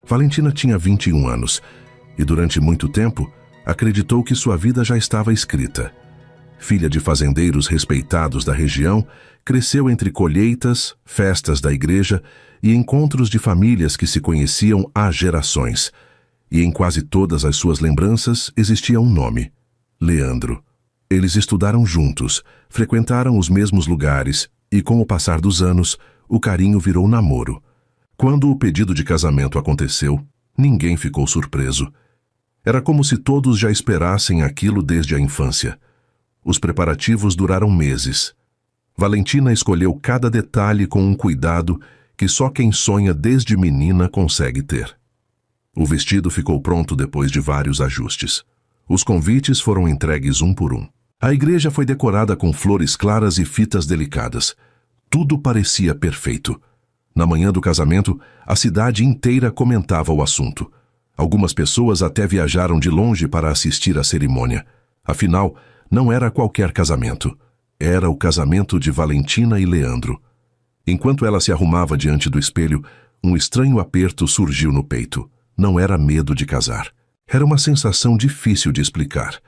Valentina tinha 21 anos e, durante muito tempo, acreditou que sua vida já estava escrita. Filha de fazendeiros respeitados da região, cresceu entre colheitas, festas da igreja e encontros de famílias que se conheciam há gerações. E em quase todas as suas lembranças existia um nome: Leandro. Eles estudaram juntos, frequentaram os mesmos lugares e, com o passar dos anos, o carinho virou namoro. Quando o pedido de casamento aconteceu, ninguém ficou surpreso. Era como se todos já esperassem aquilo desde a infância. Os preparativos duraram meses. Valentina escolheu cada detalhe com um cuidado que só quem sonha desde menina consegue ter. O vestido ficou pronto depois de vários ajustes. Os convites foram entregues um por um. A igreja foi decorada com flores claras e fitas delicadas. Tudo parecia perfeito. Na manhã do casamento, a cidade inteira comentava o assunto. Algumas pessoas até viajaram de longe para assistir à cerimônia. Afinal, não era qualquer casamento. Era o casamento de Valentina e Leandro. Enquanto ela se arrumava diante do espelho, um estranho aperto surgiu no peito. Não era medo de casar. Era uma sensação difícil de explicar.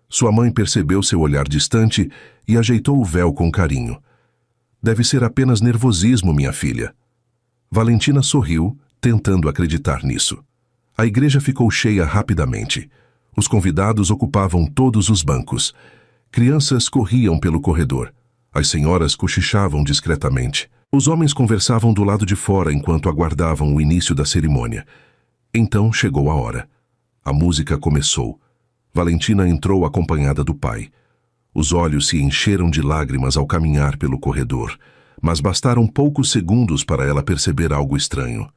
Sua mãe percebeu seu olhar distante e ajeitou o véu com carinho. Deve ser apenas nervosismo, minha filha. Valentina sorriu, tentando acreditar nisso. A igreja ficou cheia rapidamente. Os convidados ocupavam todos os bancos. Crianças corriam pelo corredor. As senhoras cochichavam discretamente. Os homens conversavam do lado de fora enquanto aguardavam o início da cerimônia. Então chegou a hora. A música começou. Valentina entrou acompanhada do pai. Os olhos se encheram de lágrimas ao caminhar pelo corredor, mas bastaram poucos segundos para ela perceber algo estranho.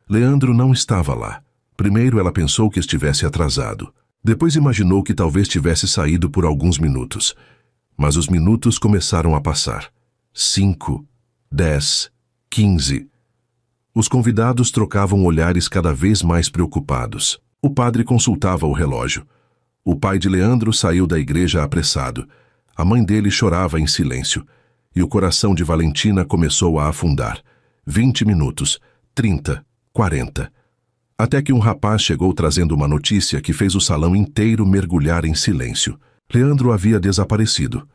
Leandro não estava lá. Primeiro ela pensou que estivesse atrasado. Depois imaginou que talvez tivesse saído por alguns minutos. Mas os minutos começaram a passar. 5, 10, 15. Os convidados trocavam olhares cada vez mais preocupados. O padre consultava o relógio. O pai de Leandro saiu da igreja apressado. A mãe dele chorava em silêncio. E o coração de Valentina começou a afundar. 20 minutos, 30, 40. Até que um rapaz chegou trazendo uma notícia que fez o salão inteiro mergulhar em silêncio. Leandro havia desaparecido.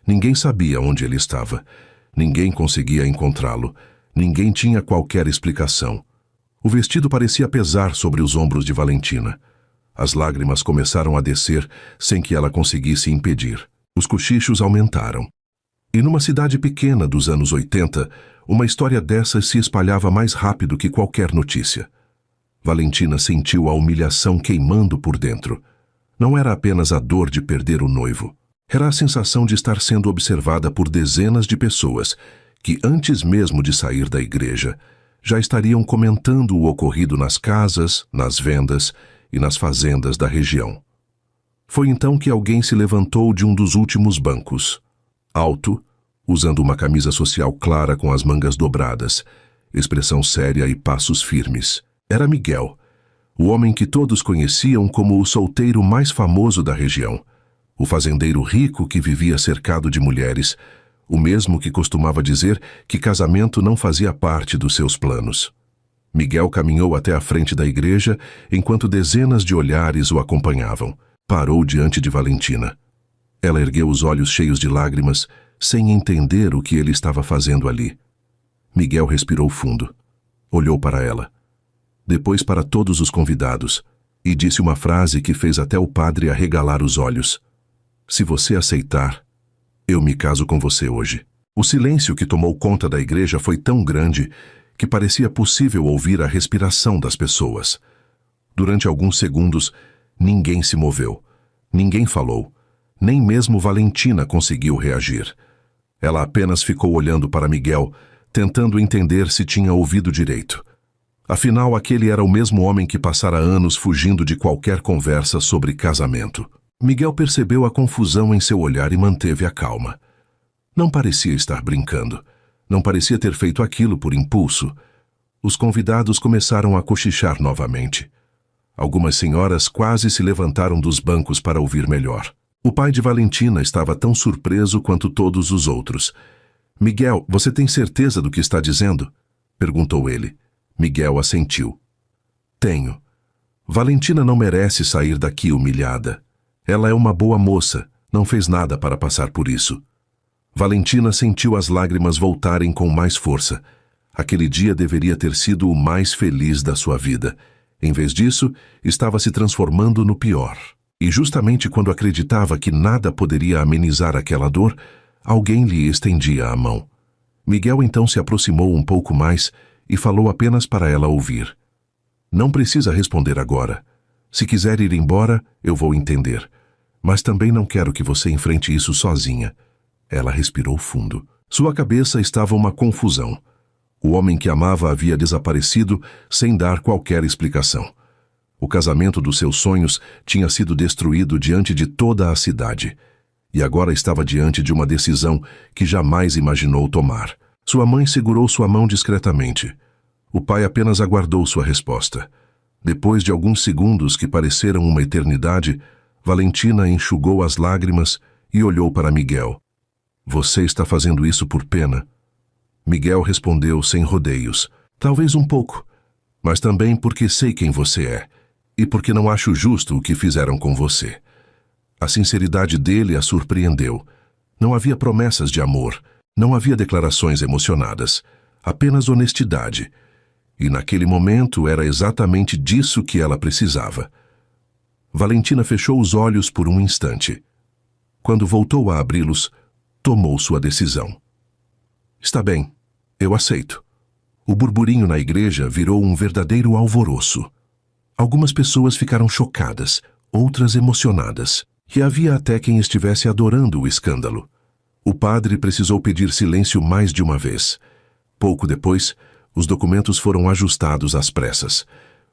Ninguém sabia onde ele estava. Ninguém conseguia encontrá-lo. Ninguém tinha qualquer explicação. O vestido parecia pesar sobre os ombros de Valentina. As lágrimas começaram a descer sem que ela conseguisse impedir. Os cochichos aumentaram. E numa cidade pequena dos anos 80, uma história dessas se espalhava mais rápido que qualquer notícia. Valentina sentiu a humilhação queimando por dentro. Não era apenas a dor de perder o noivo. Era a sensação de estar sendo observada por dezenas de pessoas que, antes mesmo de sair da igreja, já estariam comentando o ocorrido nas casas, nas vendas e nas fazendas da região. Foi então que alguém se levantou de um dos últimos bancos. Alto, usando uma camisa social clara com as mangas dobradas, expressão séria e passos firmes. Era Miguel, o homem que todos conheciam como o solteiro mais famoso da região, o fazendeiro rico que vivia cercado de mulheres, o mesmo que costumava dizer que casamento não fazia parte dos seus planos. Miguel caminhou até a frente da igreja enquanto dezenas de olhares o acompanhavam. Parou diante de Valentina. Ela ergueu os olhos cheios de lágrimas, sem entender o que ele estava fazendo ali. Miguel respirou fundo. Olhou para ela. Depois para todos os convidados, e disse uma frase que fez até o padre arregalar os olhos. Se você aceitar, eu me caso com você hoje. O silêncio que tomou conta da igreja foi tão grande que parecia possível ouvir a respiração das pessoas. Durante alguns segundos, ninguém se moveu. Ninguém falou. Nem mesmo Valentina conseguiu reagir. Ela apenas ficou olhando para Miguel, tentando entender se tinha ouvido direito. Afinal, aquele era o mesmo homem que passara anos fugindo de qualquer conversa sobre casamento. Miguel percebeu a confusão em seu olhar e manteve a calma. Não parecia estar brincando. Não parecia ter feito aquilo por impulso. Os convidados começaram a cochichar novamente. Algumas senhoras quase se levantaram dos bancos para ouvir melhor. O pai de Valentina estava tão surpreso quanto todos os outros. «Miguel, você tem certeza do que está dizendo?» perguntou ele. Miguel assentiu. Tenho. Valentina não merece sair daqui humilhada. Ela é uma boa moça, não fez nada para passar por isso. Valentina sentiu as lágrimas voltarem com mais força. Aquele dia deveria ter sido o mais feliz da sua vida. Em vez disso, estava se transformando no pior. E justamente quando acreditava que nada poderia amenizar aquela dor, alguém lhe estendia a mão. Miguel então se aproximou um pouco mais e falou apenas para ela ouvir. Não precisa responder agora. Se quiser ir embora, eu vou entender. Mas também não quero que você enfrente isso sozinha. Ela respirou fundo. Sua cabeça estava uma confusão. O homem que amava havia desaparecido sem dar qualquer explicação. O casamento dos seus sonhos tinha sido destruído diante de toda a cidade. E agora estava diante de uma decisão que jamais imaginou tomar. Sua mãe segurou sua mão discretamente. O pai apenas aguardou sua resposta. Depois de alguns segundos que pareceram uma eternidade, Valentina enxugou as lágrimas e olhou para Miguel. Você está fazendo isso por pena? Miguel respondeu sem rodeios. Talvez um pouco, mas também porque sei quem você é e porque não acho justo o que fizeram com você. A sinceridade dele a surpreendeu. Não havia promessas de amor, não havia declarações emocionadas, apenas honestidade. E naquele momento era exatamente disso que ela precisava. Valentina fechou os olhos por um instante. Quando voltou a abri-los, tomou sua decisão. Está bem, eu aceito. O burburinho na igreja virou um verdadeiro alvoroço. Algumas pessoas ficaram chocadas, outras emocionadas, e havia até quem estivesse adorando o escândalo. O padre precisou pedir silêncio mais de uma vez. Pouco depois, os documentos foram ajustados às pressas.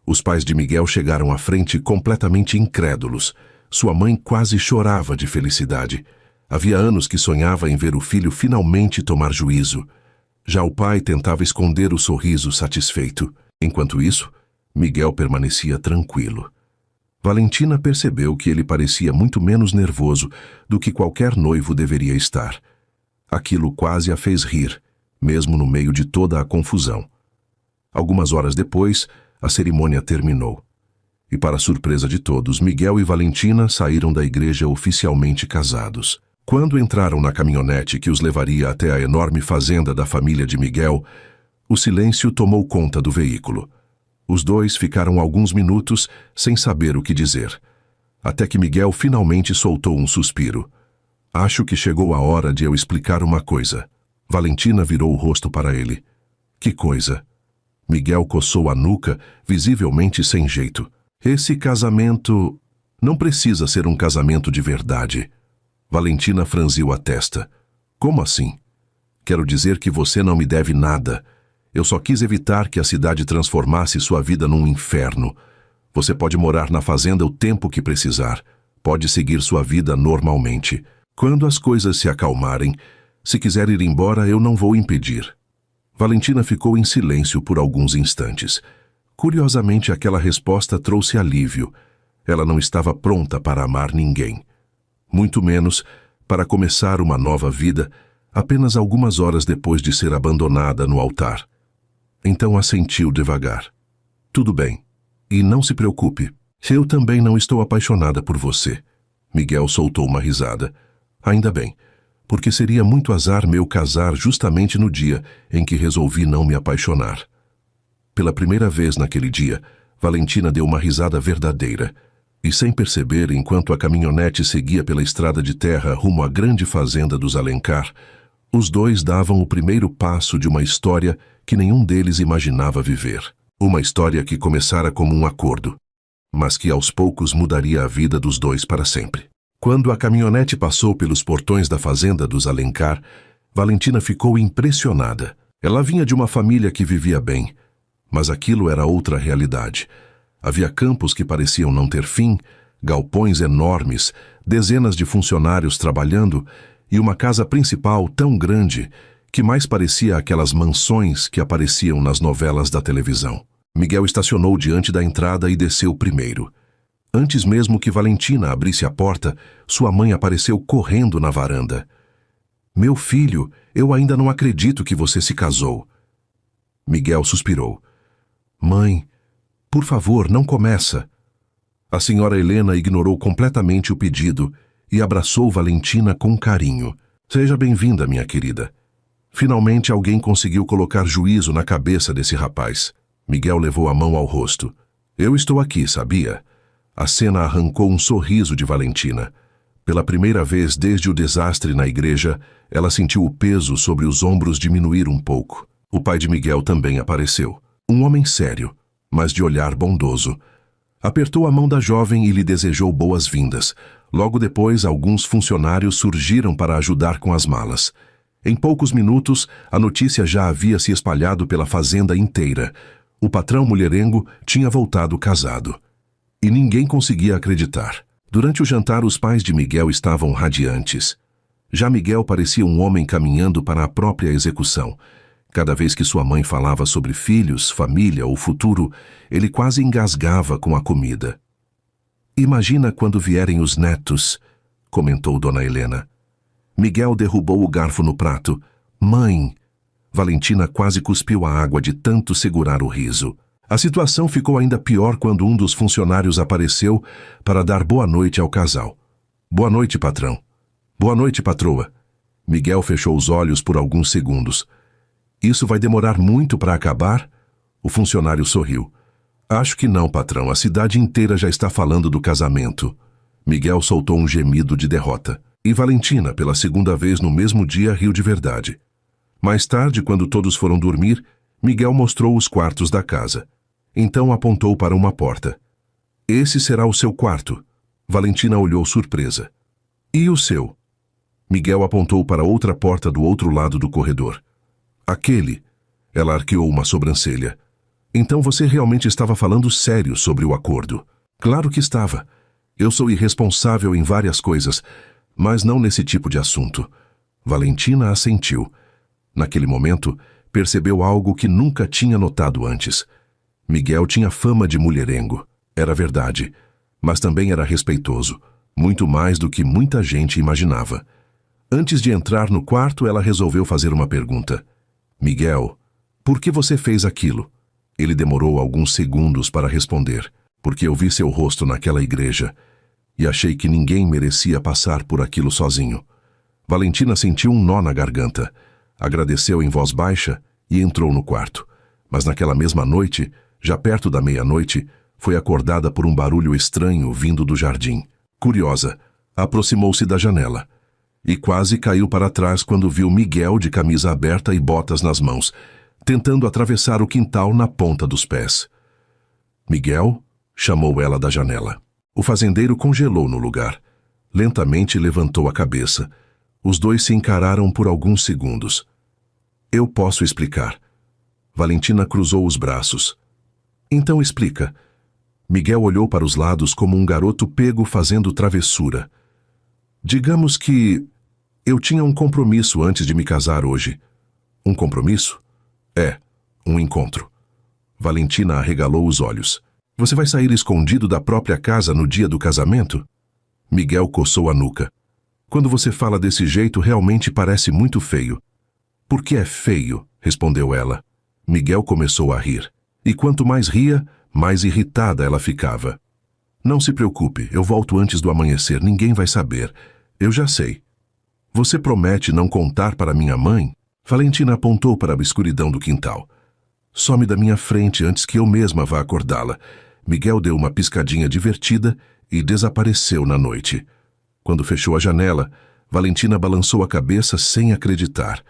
Os pais de Miguel chegaram à frente completamente incrédulos. Sua mãe quase chorava de felicidade. Havia anos que sonhava em ver o filho finalmente tomar juízo. Já o pai tentava esconder o sorriso satisfeito. Enquanto isso, Miguel permanecia tranquilo. Valentina percebeu que ele parecia muito menos nervoso do que qualquer noivo deveria estar. Aquilo quase a fez rir, mesmo no meio de toda a confusão. Algumas horas depois, a cerimônia terminou. E para surpresa de todos, Miguel e Valentina saíram da igreja oficialmente casados. Quando entraram na caminhonete que os levaria até a enorme fazenda da família de Miguel, o silêncio tomou conta do veículo. Os dois ficaram alguns minutos sem saber o que dizer, até que Miguel finalmente soltou um suspiro. Acho que chegou a hora de eu explicar uma coisa. Valentina virou o rosto para ele. Que coisa? Miguel coçou a nuca, visivelmente sem jeito. Esse casamento não precisa ser um casamento de verdade. Valentina franziu a testa. Como assim? Quero dizer que você não me deve nada. Eu só quis evitar que a cidade transformasse sua vida num inferno. Você pode morar na fazenda o tempo que precisar. Pode seguir sua vida normalmente. Quando as coisas se acalmarem, se quiser ir embora, eu não vou impedir. Valentina ficou em silêncio por alguns instantes. Curiosamente, aquela resposta trouxe alívio. Ela não estava pronta para amar ninguém. Muito menos para começar uma nova vida, apenas algumas horas depois de ser abandonada no altar. Então assentiu devagar. Tudo bem. E não se preocupe. Eu também não estou apaixonada por você. Miguel soltou uma risada. Ainda bem, porque seria muito azar meu casar justamente no dia em que resolvi não me apaixonar. Pela primeira vez naquele dia, Valentina deu uma risada verdadeira. E sem perceber, enquanto a caminhonete seguia pela estrada de terra rumo à grande fazenda dos Alencar, os dois davam o primeiro passo de uma história que nenhum deles imaginava viver. Uma história que começara como um acordo, mas que aos poucos mudaria a vida dos dois para sempre. Quando a caminhonete passou pelos portões da fazenda dos Alencar, Valentina ficou impressionada. Ela vinha de uma família que vivia bem, mas aquilo era outra realidade. Havia campos que pareciam não ter fim, galpões enormes, dezenas de funcionários trabalhando e uma casa principal tão grande que mais parecia aquelas mansões que apareciam nas novelas da televisão. Miguel estacionou diante da entrada e desceu primeiro. Antes mesmo que Valentina abrisse a porta, sua mãe apareceu correndo na varanda. Meu filho, eu ainda não acredito que você se casou. Miguel suspirou. Mãe, Por favor, não começa. A senhora Helena ignorou completamente o pedido e abraçou Valentina com carinho. Seja bem-vinda, minha querida. Finalmente alguém conseguiu colocar juízo na cabeça desse rapaz. Miguel levou a mão ao rosto. Eu estou aqui, sabia? A cena arrancou um sorriso de Valentina. Pela primeira vez desde o desastre na igreja, ela sentiu o peso sobre os ombros diminuir um pouco. O pai de Miguel também apareceu. Um homem sério, mas de olhar bondoso. Apertou a mão da jovem e lhe desejou boas-vindas. Logo depois, alguns funcionários surgiram para ajudar com as malas. Em poucos minutos, a notícia já havia se espalhado pela fazenda inteira. O patrão mulherengo tinha voltado casado. E ninguém conseguia acreditar. Durante o jantar, os pais de Miguel estavam radiantes. Já Miguel parecia um homem caminhando para a própria execução. Cada vez que sua mãe falava sobre filhos, família ou futuro, ele quase engasgava com a comida. Imagina quando vierem os netos, comentou Dona Helena. Miguel derrubou o garfo no prato. Mãe! Valentina quase cuspiu a água de tanto segurar o riso. A situação ficou ainda pior quando um dos funcionários apareceu para dar boa noite ao casal. Boa noite, patrão. Boa noite, patroa. Miguel fechou os olhos por alguns segundos. Isso vai demorar muito para acabar? O funcionário sorriu. Acho que não, patrão. A cidade inteira já está falando do casamento. Miguel soltou um gemido de derrota. E Valentina, pela segunda vez no mesmo dia, riu de verdade. Mais tarde, quando todos foram dormir, Miguel mostrou os quartos da casa. Então apontou para uma porta. Esse será o seu quarto. Valentina olhou surpresa. E o seu? Miguel apontou para outra porta do outro lado do corredor. Aquele. Ela arqueou uma sobrancelha. Então você realmente estava falando sério sobre o acordo? Claro que estava. Eu sou irresponsável em várias coisas, mas não nesse tipo de assunto. Valentina assentiu. Naquele momento, percebeu algo que nunca tinha notado antes. Miguel tinha fama de mulherengo. Era verdade, mas também era respeitoso, muito mais do que muita gente imaginava. Antes de entrar no quarto, ela resolveu fazer uma pergunta. Miguel, por que você fez aquilo? Ele demorou alguns segundos para responder. Porque eu vi seu rosto naquela igreja e achei que ninguém merecia passar por aquilo sozinho. Valentina sentiu um nó na garganta. Agradeceu em voz baixa e entrou no quarto. Mas naquela mesma noite, já perto da meia-noite, foi acordada por um barulho estranho vindo do jardim. Curiosa, aproximou-se da janela e quase caiu para trás quando viu Miguel de camisa aberta e botas nas mãos, tentando atravessar o quintal na ponta dos pés. Miguel? Chamou ela da janela. O fazendeiro congelou no lugar. Lentamente levantou a cabeça. Os dois se encararam por alguns segundos. Eu posso explicar. Valentina cruzou os braços. Então explica. Miguel olhou para os lados como um garoto pego fazendo travessura. Digamos que eu tinha um compromisso antes de me casar hoje. Um compromisso? É, um encontro. Valentina arregalou os olhos. Você vai sair escondido da própria casa no dia do casamento? Miguel coçou a nuca. Quando você fala desse jeito, realmente parece muito feio. Por que é feio? Respondeu ela. Miguel começou a rir. E quanto mais ria, mais irritada ela ficava. Não se preocupe, eu volto antes do amanhecer, ninguém vai saber. Eu já sei. Você promete não contar para minha mãe? Valentina apontou para a escuridão do quintal. Some da minha frente antes que eu mesma vá acordá-la. Miguel deu uma piscadinha divertida e desapareceu na noite. Quando fechou a janela, Valentina balançou a cabeça sem acreditar.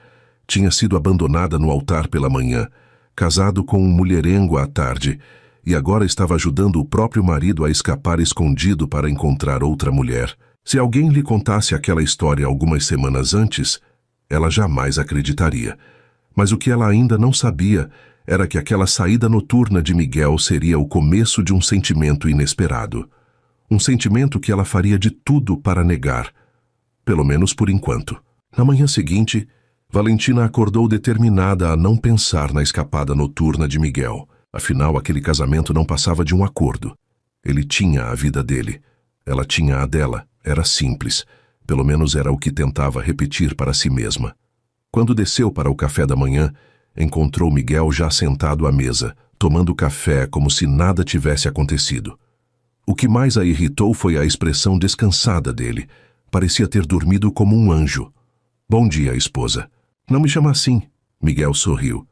Tinha sido abandonada no altar pela manhã, casado com um mulherengo à tarde, e agora estava ajudando o próprio marido a escapar escondido para encontrar outra mulher. Se alguém lhe contasse aquela história algumas semanas antes, ela jamais acreditaria. Mas o que ela ainda não sabia era que aquela saída noturna de Miguel seria o começo de um sentimento inesperado. Um sentimento que ela faria de tudo para negar, pelo menos por enquanto. Na manhã seguinte, Valentina acordou determinada a não pensar na escapada noturna de Miguel. Afinal, aquele casamento não passava de um acordo. Ele tinha a vida dele. Ela tinha a dela. Era simples. Pelo menos era o que tentava repetir para si mesma. Quando desceu para o café da manhã, encontrou Miguel já sentado à mesa, tomando café como se nada tivesse acontecido. O que mais a irritou foi a expressão descansada dele. Parecia ter dormido como um anjo. Bom dia, esposa. Não me chama assim. Miguel sorriu.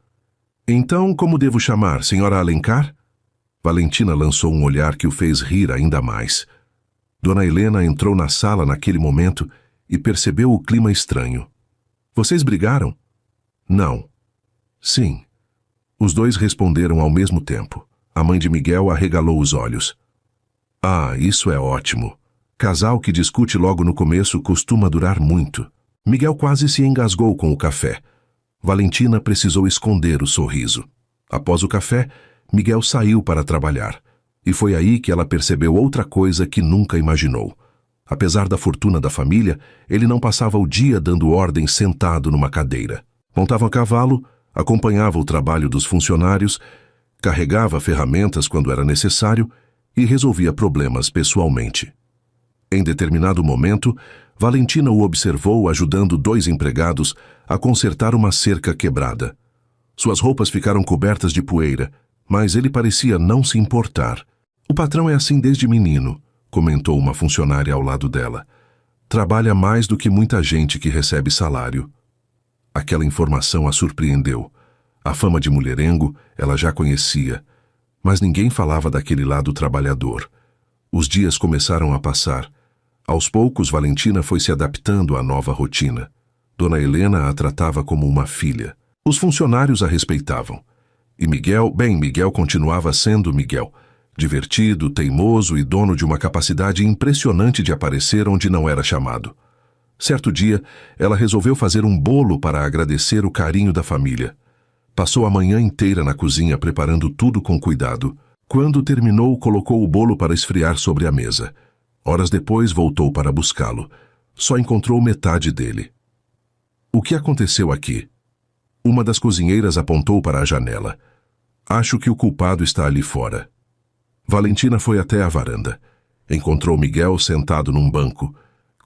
Então, como devo chamar, senhora Alencar? Valentina lançou um olhar que o fez rir ainda mais. Dona Helena entrou na sala naquele momento e percebeu o clima estranho. Vocês brigaram? Não. Sim. Os dois responderam ao mesmo tempo. A mãe de Miguel arregalou os olhos. Ah, isso é ótimo. Casal que discute logo no começo costuma durar muito. Miguel quase se engasgou com o café. Valentina precisou esconder o sorriso. Após o café, Miguel saiu para trabalhar. E foi aí que ela percebeu outra coisa que nunca imaginou. Apesar da fortuna da família, ele não passava o dia dando ordens sentado numa cadeira. Montava a cavalo, acompanhava o trabalho dos funcionários, carregava ferramentas quando era necessário e resolvia problemas pessoalmente. Em determinado momento, Valentina o observou ajudando 2 empregados a consertar uma cerca quebrada. Suas roupas ficaram cobertas de poeira, mas ele parecia não se importar. O patrão é assim desde menino, comentou uma funcionária ao lado dela. Trabalha mais do que muita gente que recebe salário. Aquela informação a surpreendeu. A fama de mulherengo ela já conhecia, mas ninguém falava daquele lado trabalhador. Os dias começaram a passar. Aos poucos, Valentina foi se adaptando à nova rotina. Dona Helena a tratava como uma filha. Os funcionários a respeitavam. E Miguel continuava sendo Miguel. Divertido, teimoso e dono de uma capacidade impressionante de aparecer onde não era chamado. Certo dia, ela resolveu fazer um bolo para agradecer o carinho da família. Passou a manhã inteira na cozinha preparando tudo com cuidado. Quando terminou, colocou o bolo para esfriar sobre a mesa. Horas depois, voltou para buscá-lo. Só encontrou metade dele. O que aconteceu aqui? Uma das cozinheiras apontou para a janela. Acho que o culpado está ali fora. Valentina foi até a varanda. Encontrou Miguel sentado num banco,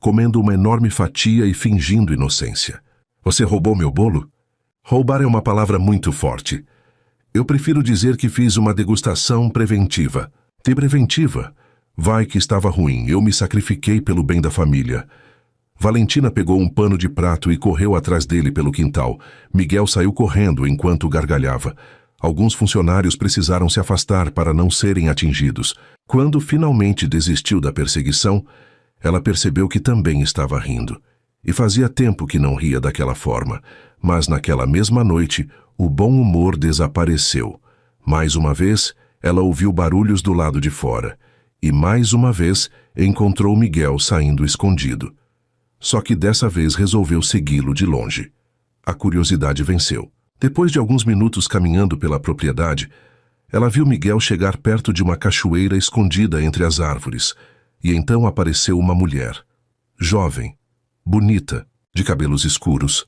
comendo uma enorme fatia e fingindo inocência. Você roubou meu bolo? Roubar é uma palavra muito forte. Eu prefiro dizer que fiz uma degustação preventiva. De preventiva? Vai que estava ruim, eu me sacrifiquei pelo bem da família. Valentina pegou um pano de prato e correu atrás dele pelo quintal. Miguel saiu correndo enquanto gargalhava. Alguns funcionários precisaram se afastar para não serem atingidos. Quando finalmente desistiu da perseguição, ela percebeu que também estava rindo. E fazia tempo que não ria daquela forma. Mas naquela mesma noite, o bom humor desapareceu. Mais uma vez, ela ouviu barulhos do lado de fora. E mais uma vez, encontrou Miguel saindo escondido. Só que dessa vez resolveu segui-lo de longe. A curiosidade venceu. Depois de alguns minutos caminhando pela propriedade, ela viu Miguel chegar perto de uma cachoeira escondida entre as árvores. E então apareceu uma mulher. Jovem, bonita, de cabelos escuros.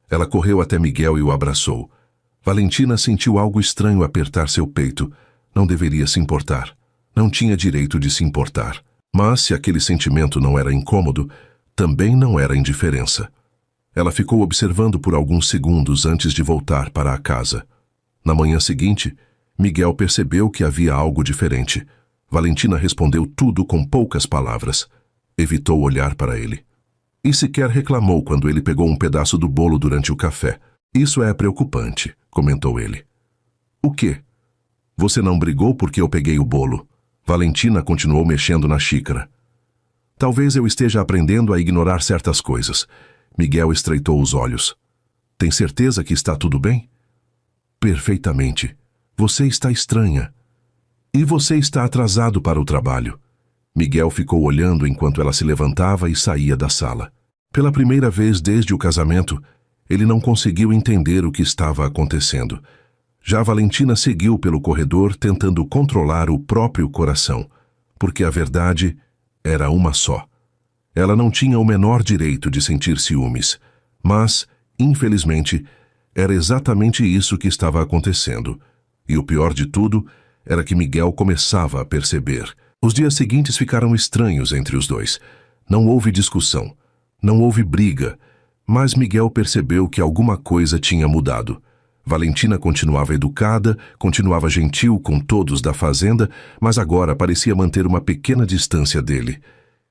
Ela correu até Miguel e o abraçou. Valentina sentiu algo estranho apertar seu peito. Não deveria se importar. Não tinha direito de se importar. Mas se aquele sentimento não era incômodo, também não era indiferença. Ela ficou observando por alguns segundos antes de voltar para a casa. Na manhã seguinte, Miguel percebeu que havia algo diferente. Valentina respondeu tudo com poucas palavras. Evitou olhar para ele. E sequer reclamou quando ele pegou um pedaço do bolo durante o café. Isso é preocupante, comentou ele. O quê? Você não brigou porque eu peguei o bolo? Valentina continuou mexendo na xícara. Talvez eu esteja aprendendo a ignorar certas coisas. Miguel estreitou os olhos. Tem certeza que está tudo bem? Perfeitamente. Você está estranha. E você está atrasado para o trabalho. Miguel ficou olhando enquanto ela se levantava e saía da sala. Pela primeira vez desde o casamento, ele não conseguiu entender o que estava acontecendo. Já Valentina seguiu pelo corredor tentando controlar o próprio coração, porque a verdade era uma só. Ela não tinha o menor direito de sentir ciúmes, mas, infelizmente, era exatamente isso que estava acontecendo. E o pior de tudo era que Miguel começava a perceber. Os dias seguintes ficaram estranhos entre os dois. Não houve discussão, não houve briga, mas Miguel percebeu que alguma coisa tinha mudado. Valentina continuava educada, continuava gentil com todos da fazenda, mas agora parecia manter uma pequena distância dele.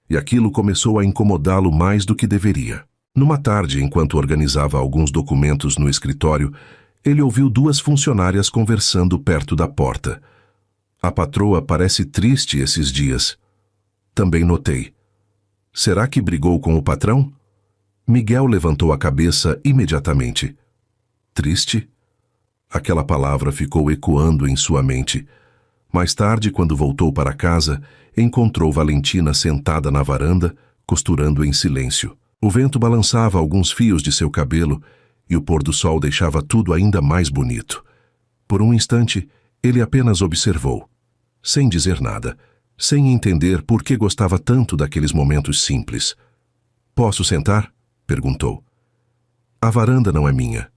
E aquilo começou a incomodá-lo mais do que deveria. Numa tarde, enquanto organizava alguns documentos no escritório, ele ouviu duas funcionárias conversando perto da porta. A patroa parece triste esses dias. Também notei. Será que brigou com o patrão? Miguel levantou a cabeça imediatamente. Triste? Aquela palavra ficou ecoando em sua mente. Mais tarde, quando voltou para casa, encontrou Valentina sentada na varanda, costurando em silêncio. O vento balançava alguns fios de seu cabelo e o pôr do sol deixava tudo ainda mais bonito. Por um instante, ele apenas observou, sem dizer nada, sem entender por que gostava tanto daqueles momentos simples. "Posso sentar?" perguntou. "A varanda não é minha."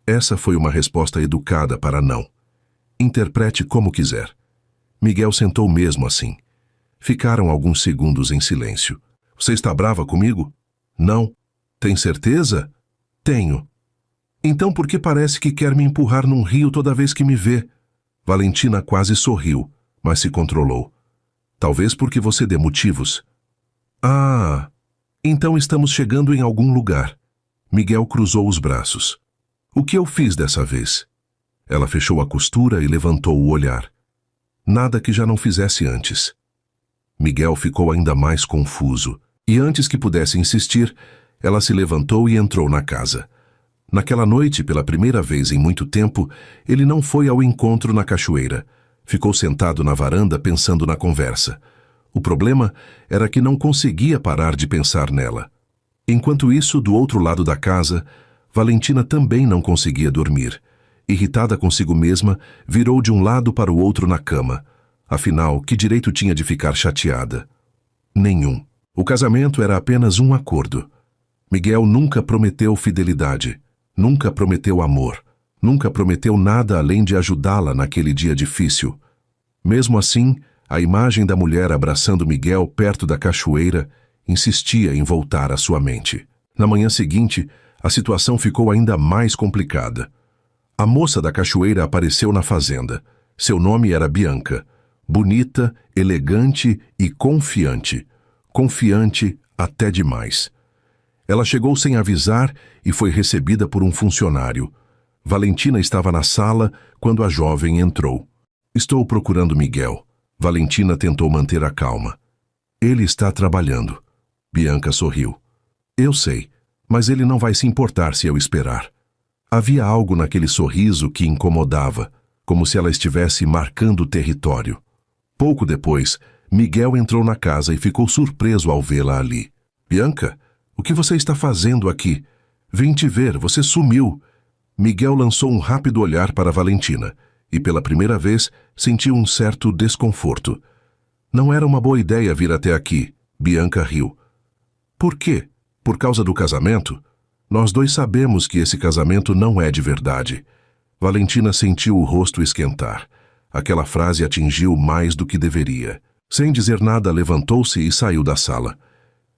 Essa foi uma resposta educada para não. Interprete como quiser. Miguel sentou mesmo assim. Ficaram alguns segundos em silêncio. "Você está brava comigo?" "Não." "Tem certeza?" "Tenho." "Então por que parece que quer me empurrar num rio toda vez que me vê?" Valentina quase sorriu, mas se controlou. "Talvez porque você dê motivos." "Ah, então estamos chegando em algum lugar." Miguel cruzou os braços. "O que eu fiz dessa vez?" Ela fechou a costura e levantou o olhar. Nada que já não fizesse antes. Miguel ficou ainda mais confuso, e antes que pudesse insistir, ela se levantou e entrou na casa. Naquela noite, pela primeira vez em muito tempo, ele não foi ao encontro na cachoeira. Ficou sentado na varanda pensando na conversa. O problema era que não conseguia parar de pensar nela. Enquanto isso, do outro lado da casa, Valentina também não conseguia dormir. Irritada consigo mesma, virou de um lado para o outro na cama. Afinal, que direito tinha de ficar chateada? Nenhum. O casamento era apenas um acordo. Miguel nunca prometeu fidelidade, nunca prometeu amor, nunca prometeu nada além de ajudá-la naquele dia difícil. Mesmo assim, a imagem da mulher abraçando Miguel perto da cachoeira insistia em voltar à sua mente. Na manhã seguinte, a situação ficou ainda mais complicada. A moça da cachoeira apareceu na fazenda. Seu nome era Bianca. Bonita, elegante e confiante. Confiante até demais. Ela chegou sem avisar e foi recebida por um funcionário. Valentina estava na sala quando a jovem entrou. "Estou procurando Miguel." Valentina tentou manter a calma. "Ele está trabalhando." Bianca sorriu. "Eu sei, mas ele não vai se importar se eu esperar." Havia algo naquele sorriso que incomodava, como se ela estivesse marcando território. Pouco depois, Miguel entrou na casa e ficou surpreso ao vê-la ali. "Bianca, o que você está fazendo aqui? Vim te ver, você sumiu." Miguel lançou um rápido olhar para Valentina e, pela primeira vez, sentiu um certo desconforto. "Não era uma boa ideia vir até aqui." Bianca riu. "Por quê? Por causa do casamento? Nós dois sabemos que esse casamento não é de verdade." Valentina sentiu o rosto esquentar. Aquela frase atingiu mais do que deveria. Sem dizer nada, levantou-se e saiu da sala.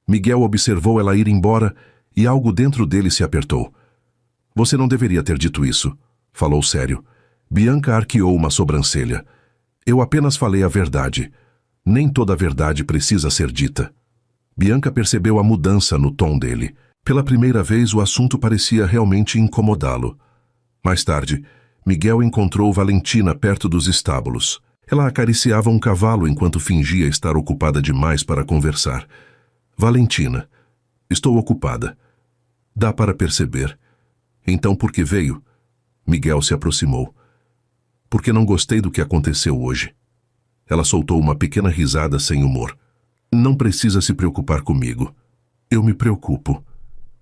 Miguel observou ela ir embora e algo dentro dele se apertou. "Você não deveria ter dito isso", falou sério. Bianca arqueou uma sobrancelha. "Eu apenas falei a verdade. Nem toda a verdade precisa ser dita." Bianca percebeu a mudança no tom dele. Pela primeira vez, o assunto parecia realmente incomodá-lo. Mais tarde, Miguel encontrou Valentina perto dos estábulos. Ela acariciava um cavalo enquanto fingia estar ocupada demais para conversar. "Valentina, estou ocupada." "Dá para perceber." "Então por que veio?" Miguel se aproximou. "Porque não gostei do que aconteceu hoje." Ela soltou uma pequena risada sem humor. "Não precisa se preocupar comigo. Eu me preocupo."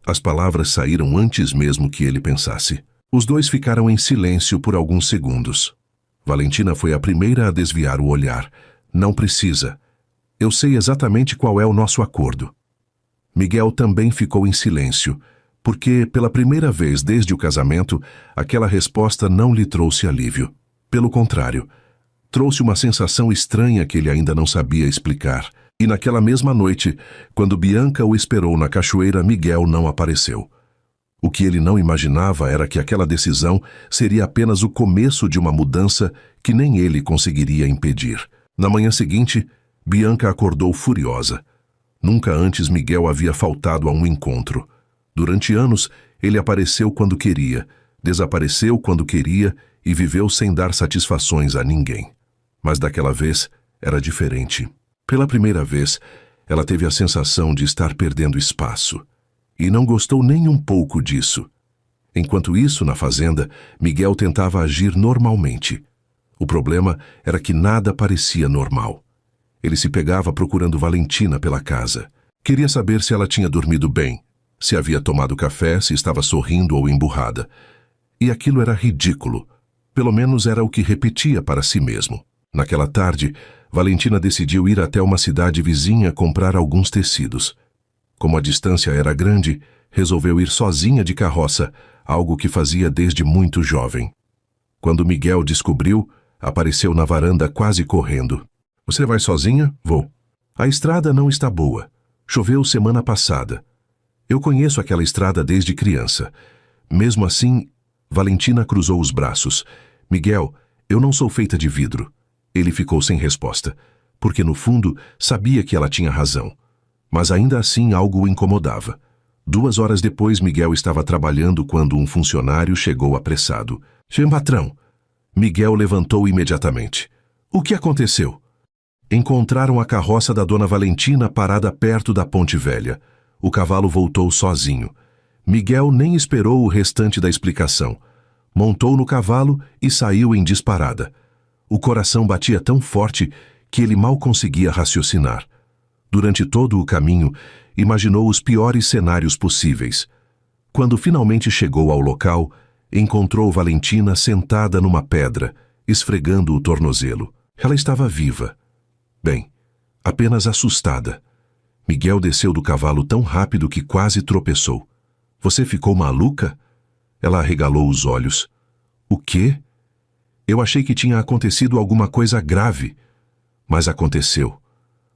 As palavras saíram antes mesmo que ele pensasse. Os dois ficaram em silêncio por alguns segundos. Valentina foi a primeira a desviar o olhar. "Não precisa. Eu sei exatamente qual é o nosso acordo." Miguel também ficou em silêncio, porque, pela primeira vez desde o casamento, aquela resposta não lhe trouxe alívio. Pelo contrário, trouxe uma sensação estranha que ele ainda não sabia explicar. E naquela mesma noite, quando Bianca o esperou na cachoeira, Miguel não apareceu. O que ele não imaginava era que aquela decisão seria apenas o começo de uma mudança que nem ele conseguiria impedir. Na manhã seguinte, Bianca acordou furiosa. Nunca antes Miguel havia faltado a um encontro. Durante anos, ele apareceu quando queria, desapareceu quando queria e viveu sem dar satisfações a ninguém. Mas daquela vez era diferente. Pela primeira vez, ela teve a sensação de estar perdendo espaço. E não gostou nem um pouco disso. Enquanto isso, na fazenda, Miguel tentava agir normalmente. O problema era que nada parecia normal. Ele se pegava procurando Valentina pela casa. Queria saber se ela tinha dormido bem, se havia tomado café, se estava sorrindo ou emburrada. E aquilo era ridículo. Pelo menos era o que repetia para si mesmo. Naquela tarde, Valentina decidiu ir até uma cidade vizinha comprar alguns tecidos. Como a distância era grande, resolveu ir sozinha de carroça, algo que fazia desde muito jovem. Quando Miguel descobriu, apareceu na varanda quase correndo. Você vai sozinha? Vou. A estrada não está boa. Choveu semana passada. Eu conheço aquela estrada desde criança. Mesmo assim, Valentina cruzou os braços. Miguel, eu não sou feita de vidro. Ele ficou sem resposta, porque no fundo sabia que ela tinha razão. Mas ainda assim algo o incomodava. 2 horas depois, Miguel estava trabalhando quando um funcionário chegou apressado. Seu patrão. Miguel levantou imediatamente. O que aconteceu? Encontraram a carroça da dona Valentina parada perto da Ponte Velha. O cavalo voltou sozinho. Miguel nem esperou o restante da explicação. Montou no cavalo e saiu em disparada. O coração batia tão forte que ele mal conseguia raciocinar. Durante todo o caminho, imaginou os piores cenários possíveis. Quando finalmente chegou ao local, encontrou Valentina sentada numa pedra, esfregando o tornozelo. Ela estava viva. Bem, apenas assustada. Miguel desceu do cavalo tão rápido que quase tropeçou. Você ficou maluca? Ela arregalou os olhos. O quê? Eu achei que tinha acontecido alguma coisa grave. Mas aconteceu.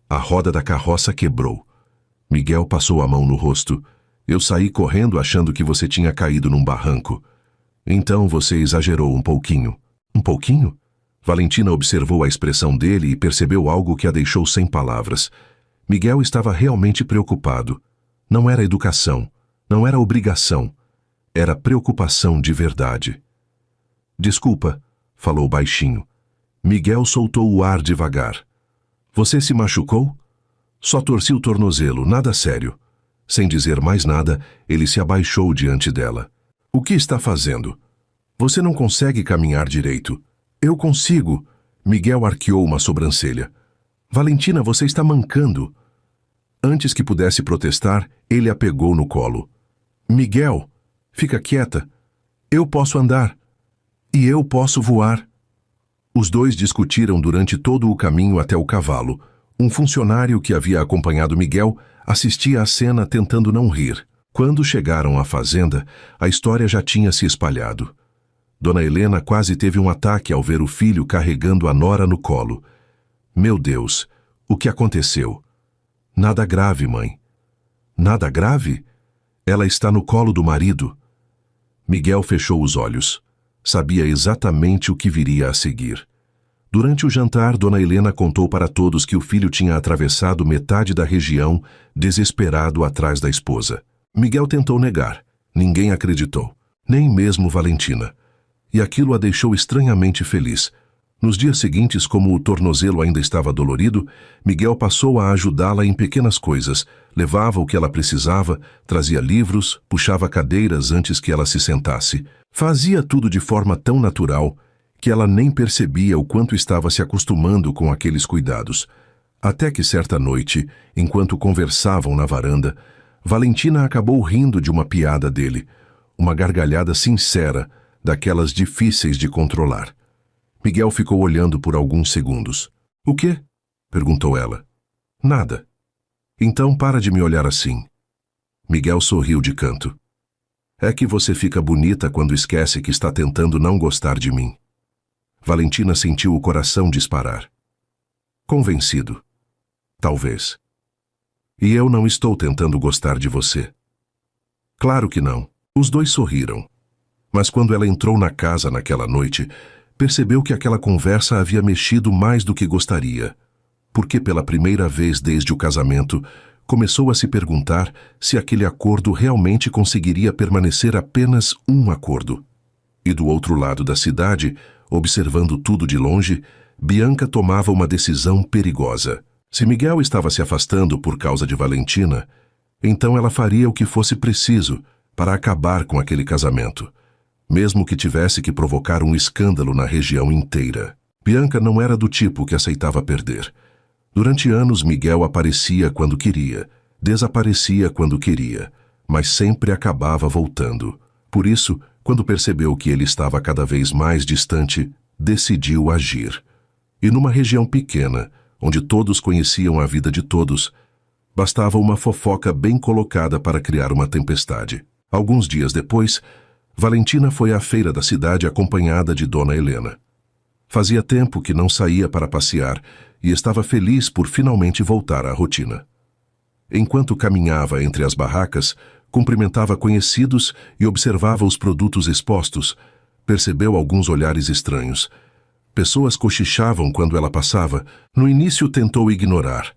A roda da carroça quebrou. Miguel passou a mão no rosto. Eu saí correndo achando que você tinha caído num barranco. Então você exagerou um pouquinho. Um pouquinho? Valentina observou a expressão dele e percebeu algo que a deixou sem palavras. Miguel estava realmente preocupado. Não era educação, não era obrigação. Era preocupação de verdade. Desculpa, falou baixinho. Miguel soltou o ar devagar. Você se machucou? Só torci o tornozelo, nada sério. Sem dizer mais nada, ele se abaixou diante dela. O que está fazendo? Você não consegue caminhar direito. Eu consigo. Miguel arqueou uma sobrancelha. Valentina, você está mancando. Antes que pudesse protestar, ele a pegou no colo. Miguel, fica quieta. Eu posso andar. E eu posso voar. Os dois discutiram durante todo o caminho até o cavalo. Um funcionário que havia acompanhado Miguel assistia à cena tentando não rir. Quando chegaram à fazenda, a história já tinha se espalhado. Dona Helena quase teve um ataque ao ver o filho carregando a nora no colo. Meu Deus, o que aconteceu? Nada grave, mãe. Nada grave? Ela está no colo do marido. Miguel fechou os olhos. Sabia exatamente o que viria a seguir. Durante o jantar, Dona Helena contou para todos que o filho tinha atravessado metade da região, desesperado atrás da esposa. Miguel tentou negar. Ninguém acreditou. Nem mesmo Valentina. E aquilo a deixou estranhamente feliz. Nos dias seguintes, como o tornozelo ainda estava dolorido, Miguel passou a ajudá-la em pequenas coisas. Levava o que ela precisava, trazia livros, puxava cadeiras antes que ela se sentasse. Fazia tudo de forma tão natural que ela nem percebia o quanto estava se acostumando com aqueles cuidados. Até que certa noite, enquanto conversavam na varanda, Valentina acabou rindo de uma piada dele, uma gargalhada sincera, daquelas difíceis de controlar. Miguel ficou olhando por alguns segundos. O quê? Perguntou ela. Nada. Então para de me olhar assim. Miguel sorriu de canto. É que você fica bonita quando esquece que está tentando não gostar de mim. Valentina sentiu o coração disparar. Convencido. Talvez. E eu não estou tentando gostar de você. Claro que não. Os dois sorriram. Mas quando ela entrou na casa naquela noite, percebeu que aquela conversa havia mexido mais do que gostaria, porque pela primeira vez desde o casamento, começou a se perguntar se aquele acordo realmente conseguiria permanecer apenas um acordo. E do outro lado da cidade, observando tudo de longe, Bianca tomava uma decisão perigosa. Se Miguel estava se afastando por causa de Valentina, então ela faria o que fosse preciso para acabar com aquele casamento, mesmo que tivesse que provocar um escândalo na região inteira. Bianca não era do tipo que aceitava perder. Durante anos, Miguel aparecia quando queria, desaparecia quando queria, mas sempre acabava voltando. Por isso, quando percebeu que ele estava cada vez mais distante, decidiu agir. E numa região pequena, onde todos conheciam a vida de todos, bastava uma fofoca bem colocada para criar uma tempestade. Alguns dias depois, Valentina foi à feira da cidade acompanhada de Dona Helena. Fazia tempo que não saía para passear e estava feliz por finalmente voltar à rotina. Enquanto caminhava entre as barracas, cumprimentava conhecidos e observava os produtos expostos, percebeu alguns olhares estranhos. Pessoas cochichavam quando ela passava. No início tentou ignorar,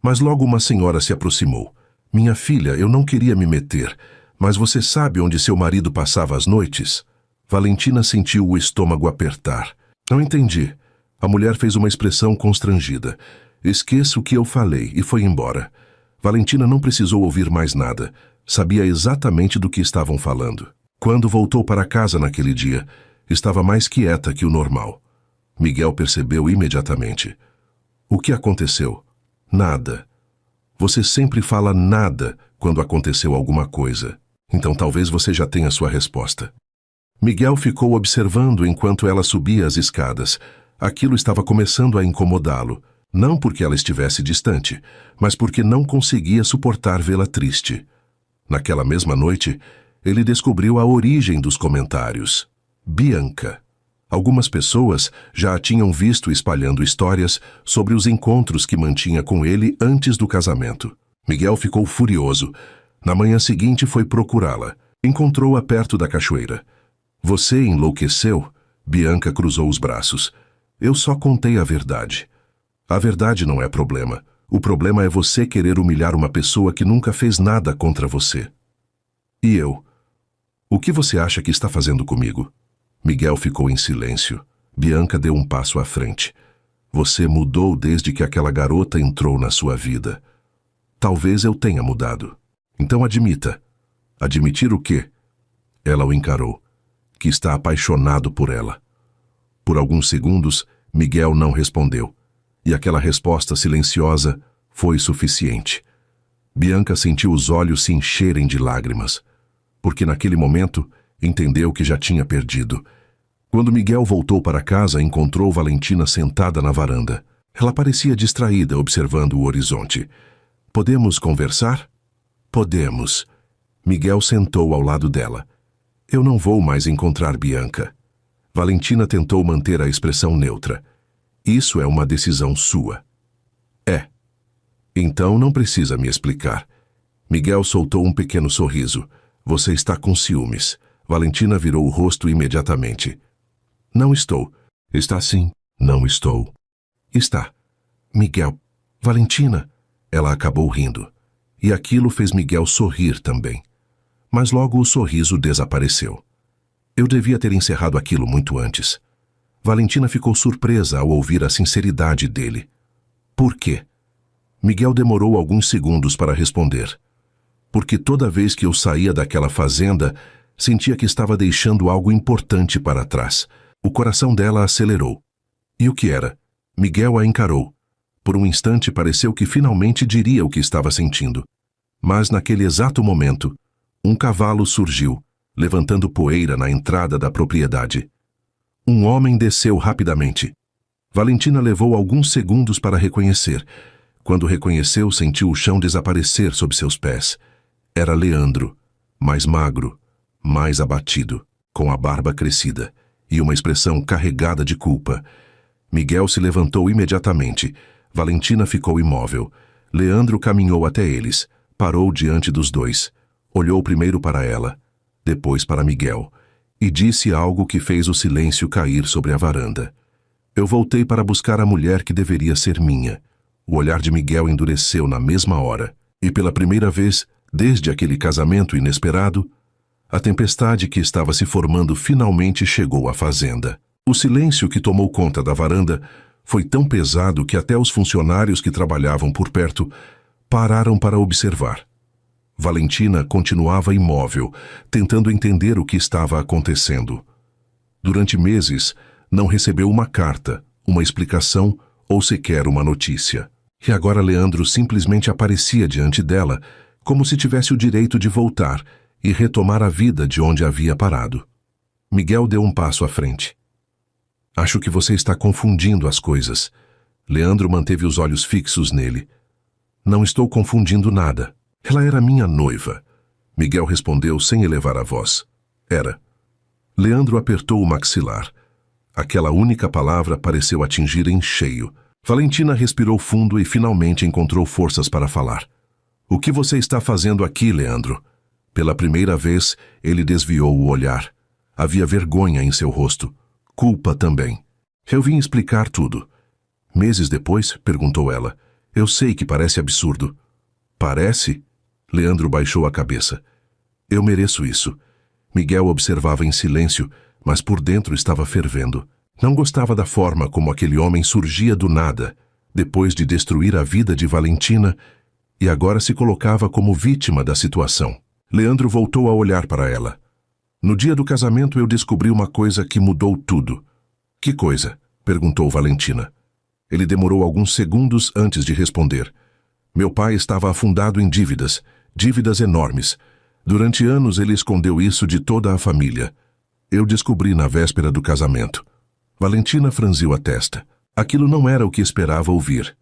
mas logo uma senhora se aproximou. "Minha filha, eu não queria me meter, mas você sabe onde seu marido passava as noites?" Valentina sentiu o estômago apertar. "Não entendi." A mulher fez uma expressão constrangida. "Esqueça o que eu falei", e foi embora. Valentina não precisou ouvir mais nada. Sabia exatamente do que estavam falando. Quando voltou para casa naquele dia, estava mais quieta que o normal. Miguel percebeu imediatamente. "O que aconteceu?" "Nada." "Você sempre fala nada quando aconteceu alguma coisa. Então talvez você já tenha sua resposta." Miguel ficou observando enquanto ela subia as escadas. Aquilo estava começando a incomodá-lo, não porque ela estivesse distante, mas porque não conseguia suportar vê-la triste. Naquela mesma noite, ele descobriu a origem dos comentários. Bianca. Algumas pessoas já a tinham visto espalhando histórias sobre os encontros que mantinha com ele antes do casamento. Miguel ficou furioso. Na manhã seguinte foi procurá-la. Encontrou-a perto da cachoeira. "Você enlouqueceu?" Bianca cruzou os braços. "Eu só contei a verdade." "A verdade não é problema. O problema é você querer humilhar uma pessoa que nunca fez nada contra você." "E eu? O que você acha que está fazendo comigo?" Miguel ficou em silêncio. Bianca deu um passo à frente. "Você mudou desde que aquela garota entrou na sua vida." "Talvez eu tenha mudado." "Então admita." "Admitir o quê?" Ela o encarou. "Que está apaixonado por ela." Por alguns segundos, Miguel não respondeu. E aquela resposta silenciosa foi suficiente. Bianca sentiu os olhos se encherem de lágrimas, porque naquele momento entendeu que já tinha perdido. Quando Miguel voltou para casa, encontrou Valentina sentada na varanda. Ela parecia distraída, observando o horizonte. "Podemos conversar?" "Podemos." Miguel sentou ao lado dela. "Eu não vou mais encontrar Bianca." Valentina tentou manter a expressão neutra. "Isso é uma decisão sua." "É." "Então não precisa me explicar." Miguel soltou um pequeno sorriso. "Você está com ciúmes." Valentina virou o rosto imediatamente. "Não estou." "Está sim." "Não estou." "Está." "Miguel." "Valentina." Ela acabou rindo. E aquilo fez Miguel sorrir também. Mas logo o sorriso desapareceu. Eu devia ter encerrado aquilo muito antes. Valentina ficou surpresa ao ouvir a sinceridade dele. "Por quê?" Miguel demorou alguns segundos para responder. "Porque toda vez que eu saía daquela fazenda, sentia que estava deixando algo importante para trás." O coração dela acelerou. E o que era? Miguel a encarou. Por um instante pareceu que finalmente diria o que estava sentindo. Mas naquele exato momento, um cavalo surgiu, levantando poeira na entrada da propriedade. Um homem desceu rapidamente. Valentina levou alguns segundos para reconhecer. Quando reconheceu, sentiu o chão desaparecer sob seus pés. Era Leandro, mais magro, mais abatido, com a barba crescida e uma expressão carregada de culpa. Miguel se levantou imediatamente. Valentina ficou imóvel. Leandro caminhou até eles, parou diante dos dois. Olhou primeiro para ela. depois para Miguel, e disse algo que fez o silêncio cair sobre a varanda. Eu voltei para buscar a mulher que deveria ser minha. O olhar de Miguel endureceu na mesma hora, e pela primeira vez, desde aquele casamento inesperado, a tempestade que estava se formando finalmente chegou à fazenda. O silêncio que tomou conta da varanda foi tão pesado que até os funcionários que trabalhavam por perto pararam para observar. Valentina continuava imóvel, tentando entender o que estava acontecendo. Durante meses, não recebeu uma carta, uma explicação ou sequer uma notícia. E agora Leandro simplesmente aparecia diante dela, como se tivesse o direito de voltar e retomar a vida de onde havia parado. Miguel deu um passo à frente. Acho que você está confundindo as coisas. Leandro manteve os olhos fixos nele. Não estou confundindo nada. Ela era minha noiva. Miguel respondeu sem elevar a voz. Era. Leandro apertou o maxilar. Aquela única palavra pareceu atingir em cheio. Valentina respirou fundo e finalmente encontrou forças para falar. O que você está fazendo aqui, Leandro? Pela primeira vez, ele desviou o olhar. Havia vergonha em seu rosto. Culpa também. Eu vim explicar tudo. Meses depois, perguntou ela. Eu sei que parece absurdo. Parece? Leandro baixou a cabeça. Eu mereço isso. Miguel observava em silêncio, mas por dentro estava fervendo. Não gostava da forma como aquele homem surgia do nada, depois de destruir a vida de Valentina, e agora se colocava como vítima da situação. Leandro voltou a olhar para ela. No dia do casamento eu descobri uma coisa que mudou tudo. Que coisa? Perguntou Valentina. Ele demorou alguns segundos antes de responder. Meu pai estava afundado em dívidas enormes. Durante anos ele escondeu isso de toda a família. Eu descobri na véspera do casamento. Valentina franziu a testa. Aquilo não era o que esperava ouvir.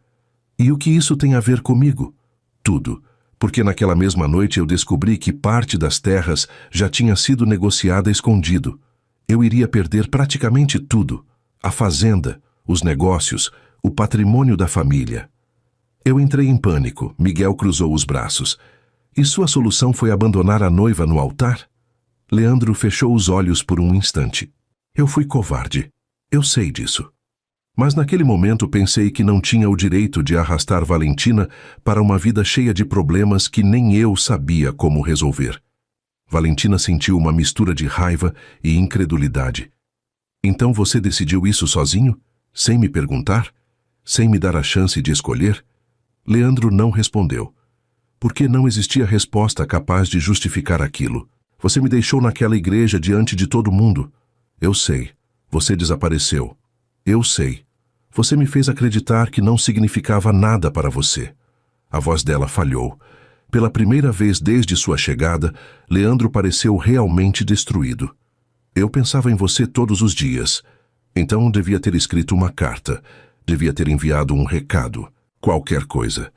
E o que isso tem a ver comigo? Tudo. Porque naquela mesma noite eu descobri que parte das terras já tinha sido negociada escondido. Eu iria perder praticamente tudo. A fazenda, os negócios, o patrimônio da família. Eu entrei em pânico. Miguel cruzou os braços. E sua solução foi abandonar a noiva no altar? Leandro fechou os olhos por um instante. Eu fui covarde. Eu sei disso. Mas naquele momento pensei que não tinha o direito de arrastar Valentina para uma vida cheia de problemas que nem eu sabia como resolver. Valentina sentiu uma mistura de raiva e incredulidade. Então você decidiu isso sozinho? Sem me perguntar? Sem me dar a chance de escolher? Leandro não respondeu. Porque não existia resposta capaz de justificar aquilo. Você me deixou naquela igreja diante de todo mundo. Eu sei. Você desapareceu. Eu sei. Você me fez acreditar que não significava nada para você. A voz dela falhou. Pela primeira vez desde sua chegada, Leandro pareceu realmente destruído. Eu pensava em você todos os dias. Então devia ter escrito uma carta. Devia ter enviado um recado. Qualquer coisa.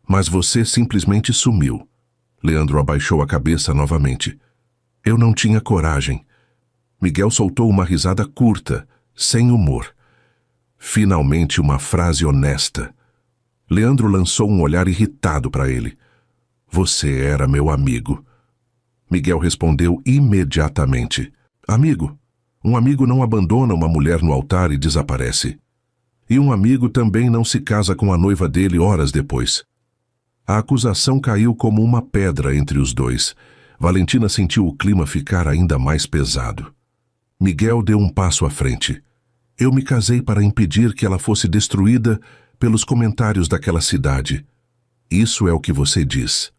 Mas você simplesmente sumiu. Leandro abaixou a cabeça novamente. Eu não tinha coragem. Miguel soltou uma risada curta, sem humor. Finalmente uma frase honesta. Leandro lançou um olhar irritado para ele. Você era meu amigo. Miguel respondeu imediatamente. Amigo? Um amigo não abandona uma mulher no altar e desaparece. E um amigo também não se casa com a noiva dele horas depois. A acusação caiu como uma pedra entre os dois. Valentina sentiu o clima ficar ainda mais pesado. Miguel deu um passo à frente. Eu me casei para impedir que ela fosse destruída pelos comentários daquela cidade. Isso é o que você diz.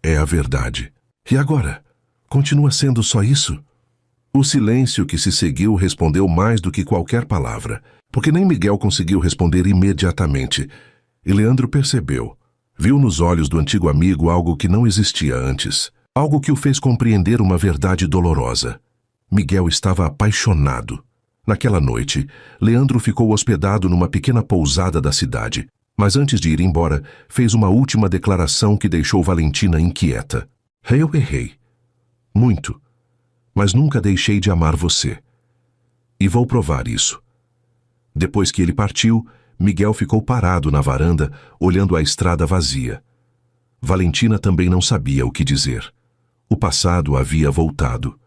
É a verdade. E agora? Continua sendo só isso? O silêncio que se seguiu respondeu mais do que qualquer palavra, porque nem Miguel conseguiu responder imediatamente. E Leandro percebeu. Viu nos olhos do antigo amigo algo que não existia antes. Algo que o fez compreender uma verdade dolorosa. Miguel estava apaixonado. Naquela noite, Leandro ficou hospedado numa pequena pousada da cidade, mas antes de ir embora, fez uma última declaração que deixou Valentina inquieta. Eu errei. Muito. Mas nunca deixei de amar você. E vou provar isso. Depois que ele partiu, Miguel ficou parado na varanda, olhando a estrada vazia. Valentina também não sabia o que dizer. O passado havia voltado.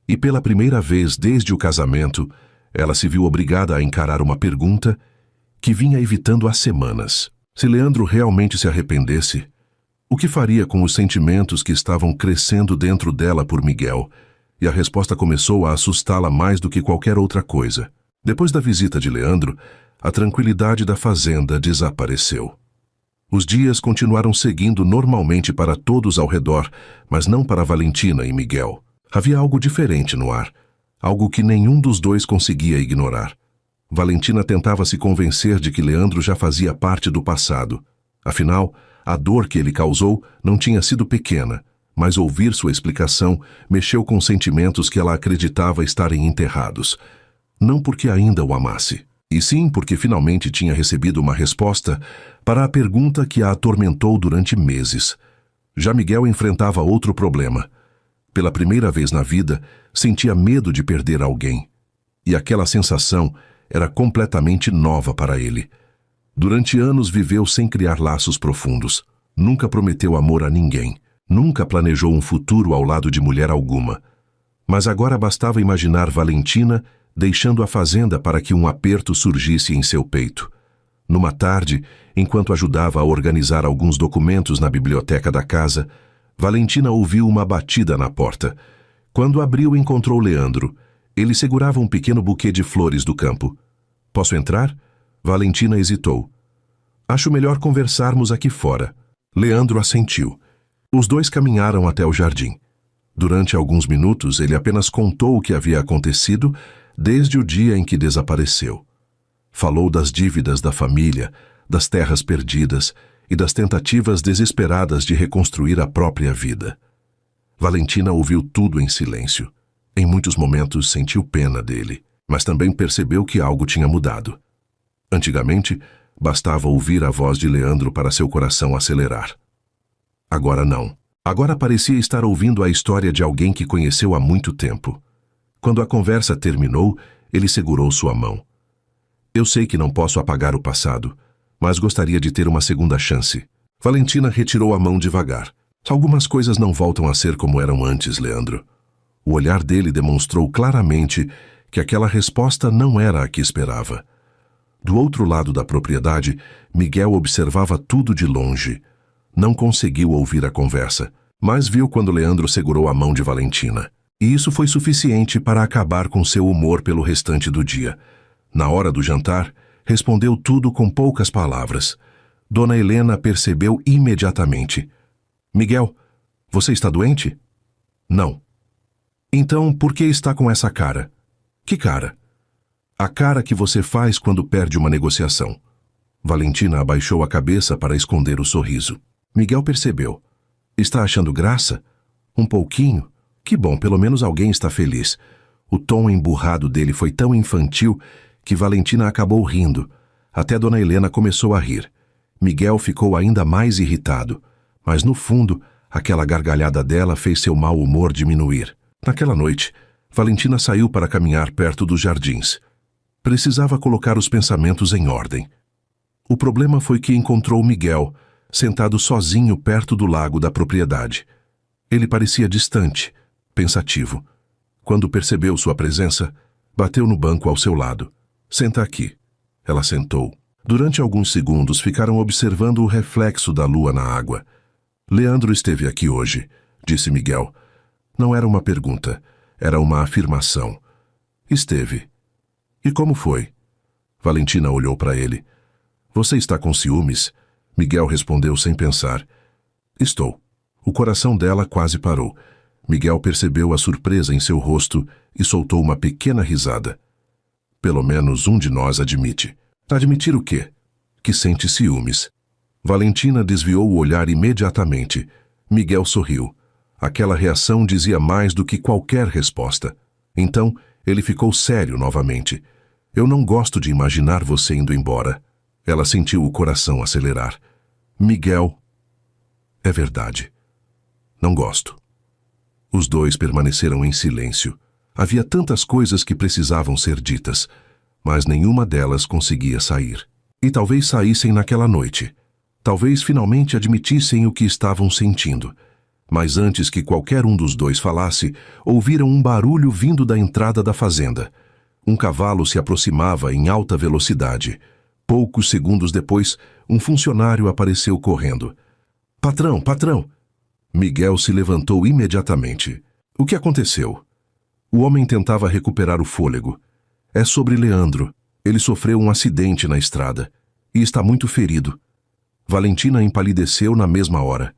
E pela primeira vez desde o casamento, ela se viu obrigada a encarar uma pergunta que vinha evitando há semanas. Se Leandro realmente se arrependesse, o que faria com os sentimentos que estavam crescendo dentro dela por Miguel? E a resposta começou a assustá-la mais do que qualquer outra coisa. Depois da visita de Leandro, a tranquilidade da fazenda desapareceu. Os dias continuaram seguindo normalmente para todos ao redor, mas não para Valentina e Miguel. Havia algo diferente no ar, algo que nenhum dos dois conseguia ignorar. Valentina tentava se convencer de que Leandro já fazia parte do passado. Afinal, a dor que ele causou não tinha sido pequena, mas ouvir sua explicação mexeu com sentimentos que ela acreditava estarem enterrados. Não porque ainda o amasse, e sim porque finalmente tinha recebido uma resposta para a pergunta que a atormentou durante meses. Já Miguel enfrentava outro problema. Pela primeira vez na vida, sentia medo de perder alguém. E aquela sensação era completamente nova para ele. Durante anos viveu sem criar laços profundos. Nunca prometeu amor a ninguém. Nunca planejou um futuro ao lado de mulher alguma. Mas agora bastava imaginar Valentina deixando a fazenda para que um aperto surgisse em seu peito. Numa tarde, enquanto ajudava a organizar alguns documentos na biblioteca da casa, Valentina ouviu uma batida na porta. Quando abriu, encontrou Leandro. Ele segurava um pequeno buquê de flores do campo. "Posso entrar?" Valentina hesitou. "Acho melhor conversarmos aqui fora." Leandro assentiu. Os dois caminharam até o jardim. Durante alguns minutos, ele apenas contou o que havia acontecido desde o dia em que desapareceu. Falou das dívidas da família, das terras perdidas e das tentativas desesperadas de reconstruir a própria vida. Valentina ouviu tudo em silêncio. Em muitos momentos sentiu pena dele, mas também percebeu que algo tinha mudado. Antigamente, bastava ouvir a voz de Leandro para seu coração acelerar. Agora não. Agora parecia estar ouvindo a história de alguém que conheceu há muito tempo. Quando a conversa terminou, ele segurou sua mão. "Eu sei que não posso apagar o passado, mas gostaria de ter uma segunda chance." Valentina retirou a mão devagar. "Algumas coisas não voltam a ser como eram antes, Leandro." O olhar dele demonstrou claramente que aquela resposta não era a que esperava. Do outro lado da propriedade, Miguel observava tudo de longe. Não conseguiu ouvir a conversa, mas viu quando Leandro segurou a mão de Valentina. E isso foi suficiente para acabar com seu humor pelo restante do dia. Na hora do jantar, respondeu tudo com poucas palavras. Dona Helena percebeu imediatamente. "Miguel, você está doente?" "Não." "Então, por que está com essa cara?" "Que cara?" "A cara que você faz quando perde uma negociação." Valentina abaixou a cabeça para esconder o sorriso. Miguel percebeu. "Está achando graça? Um pouquinho? Que bom, pelo menos alguém está feliz." O tom emburrado dele foi tão infantil que Valentina acabou rindo. Até Dona Helena começou a rir. Miguel ficou ainda mais irritado, mas no fundo, aquela gargalhada dela fez seu mau humor diminuir. Naquela noite, Valentina saiu para caminhar perto dos jardins. Precisava colocar os pensamentos em ordem. O problema foi que encontrou Miguel, sentado sozinho perto do lago da propriedade. Ele parecia distante, pensativo. Quando percebeu sua presença, bateu no banco ao seu lado. "Senta aqui." Ela sentou. Durante alguns segundos ficaram observando o reflexo da lua na água. "Leandro esteve aqui hoje", disse Miguel. Não era uma pergunta, era uma afirmação. "Esteve." "E como foi?" Valentina olhou para ele. "Você está com ciúmes?" Miguel respondeu sem pensar. "Estou." O coração dela quase parou. Miguel percebeu a surpresa em seu rosto e soltou uma pequena risada. "Pelo menos um de nós admite." "Admitir o quê?" "Que sente ciúmes." Valentina desviou o olhar imediatamente. Miguel sorriu. Aquela reação dizia mais do que qualquer resposta. Então, ele ficou sério novamente. "Eu não gosto de imaginar você indo embora." Ela sentiu o coração acelerar. "Miguel, é verdade. Não gosto." Os dois permaneceram em silêncio. Havia tantas coisas que precisavam ser ditas, mas nenhuma delas conseguia sair. E talvez saíssem naquela noite. Talvez finalmente admitissem o que estavam sentindo. Mas antes que qualquer um dos dois falasse, ouviram um barulho vindo da entrada da fazenda. Um cavalo se aproximava em alta velocidade. Poucos segundos depois, um funcionário apareceu correndo. Patrão, patrão! Miguel se levantou imediatamente. O que aconteceu? O homem tentava recuperar o fôlego. É sobre Leandro. Ele sofreu um acidente na estrada e está muito ferido. Valentina empalideceu na mesma hora,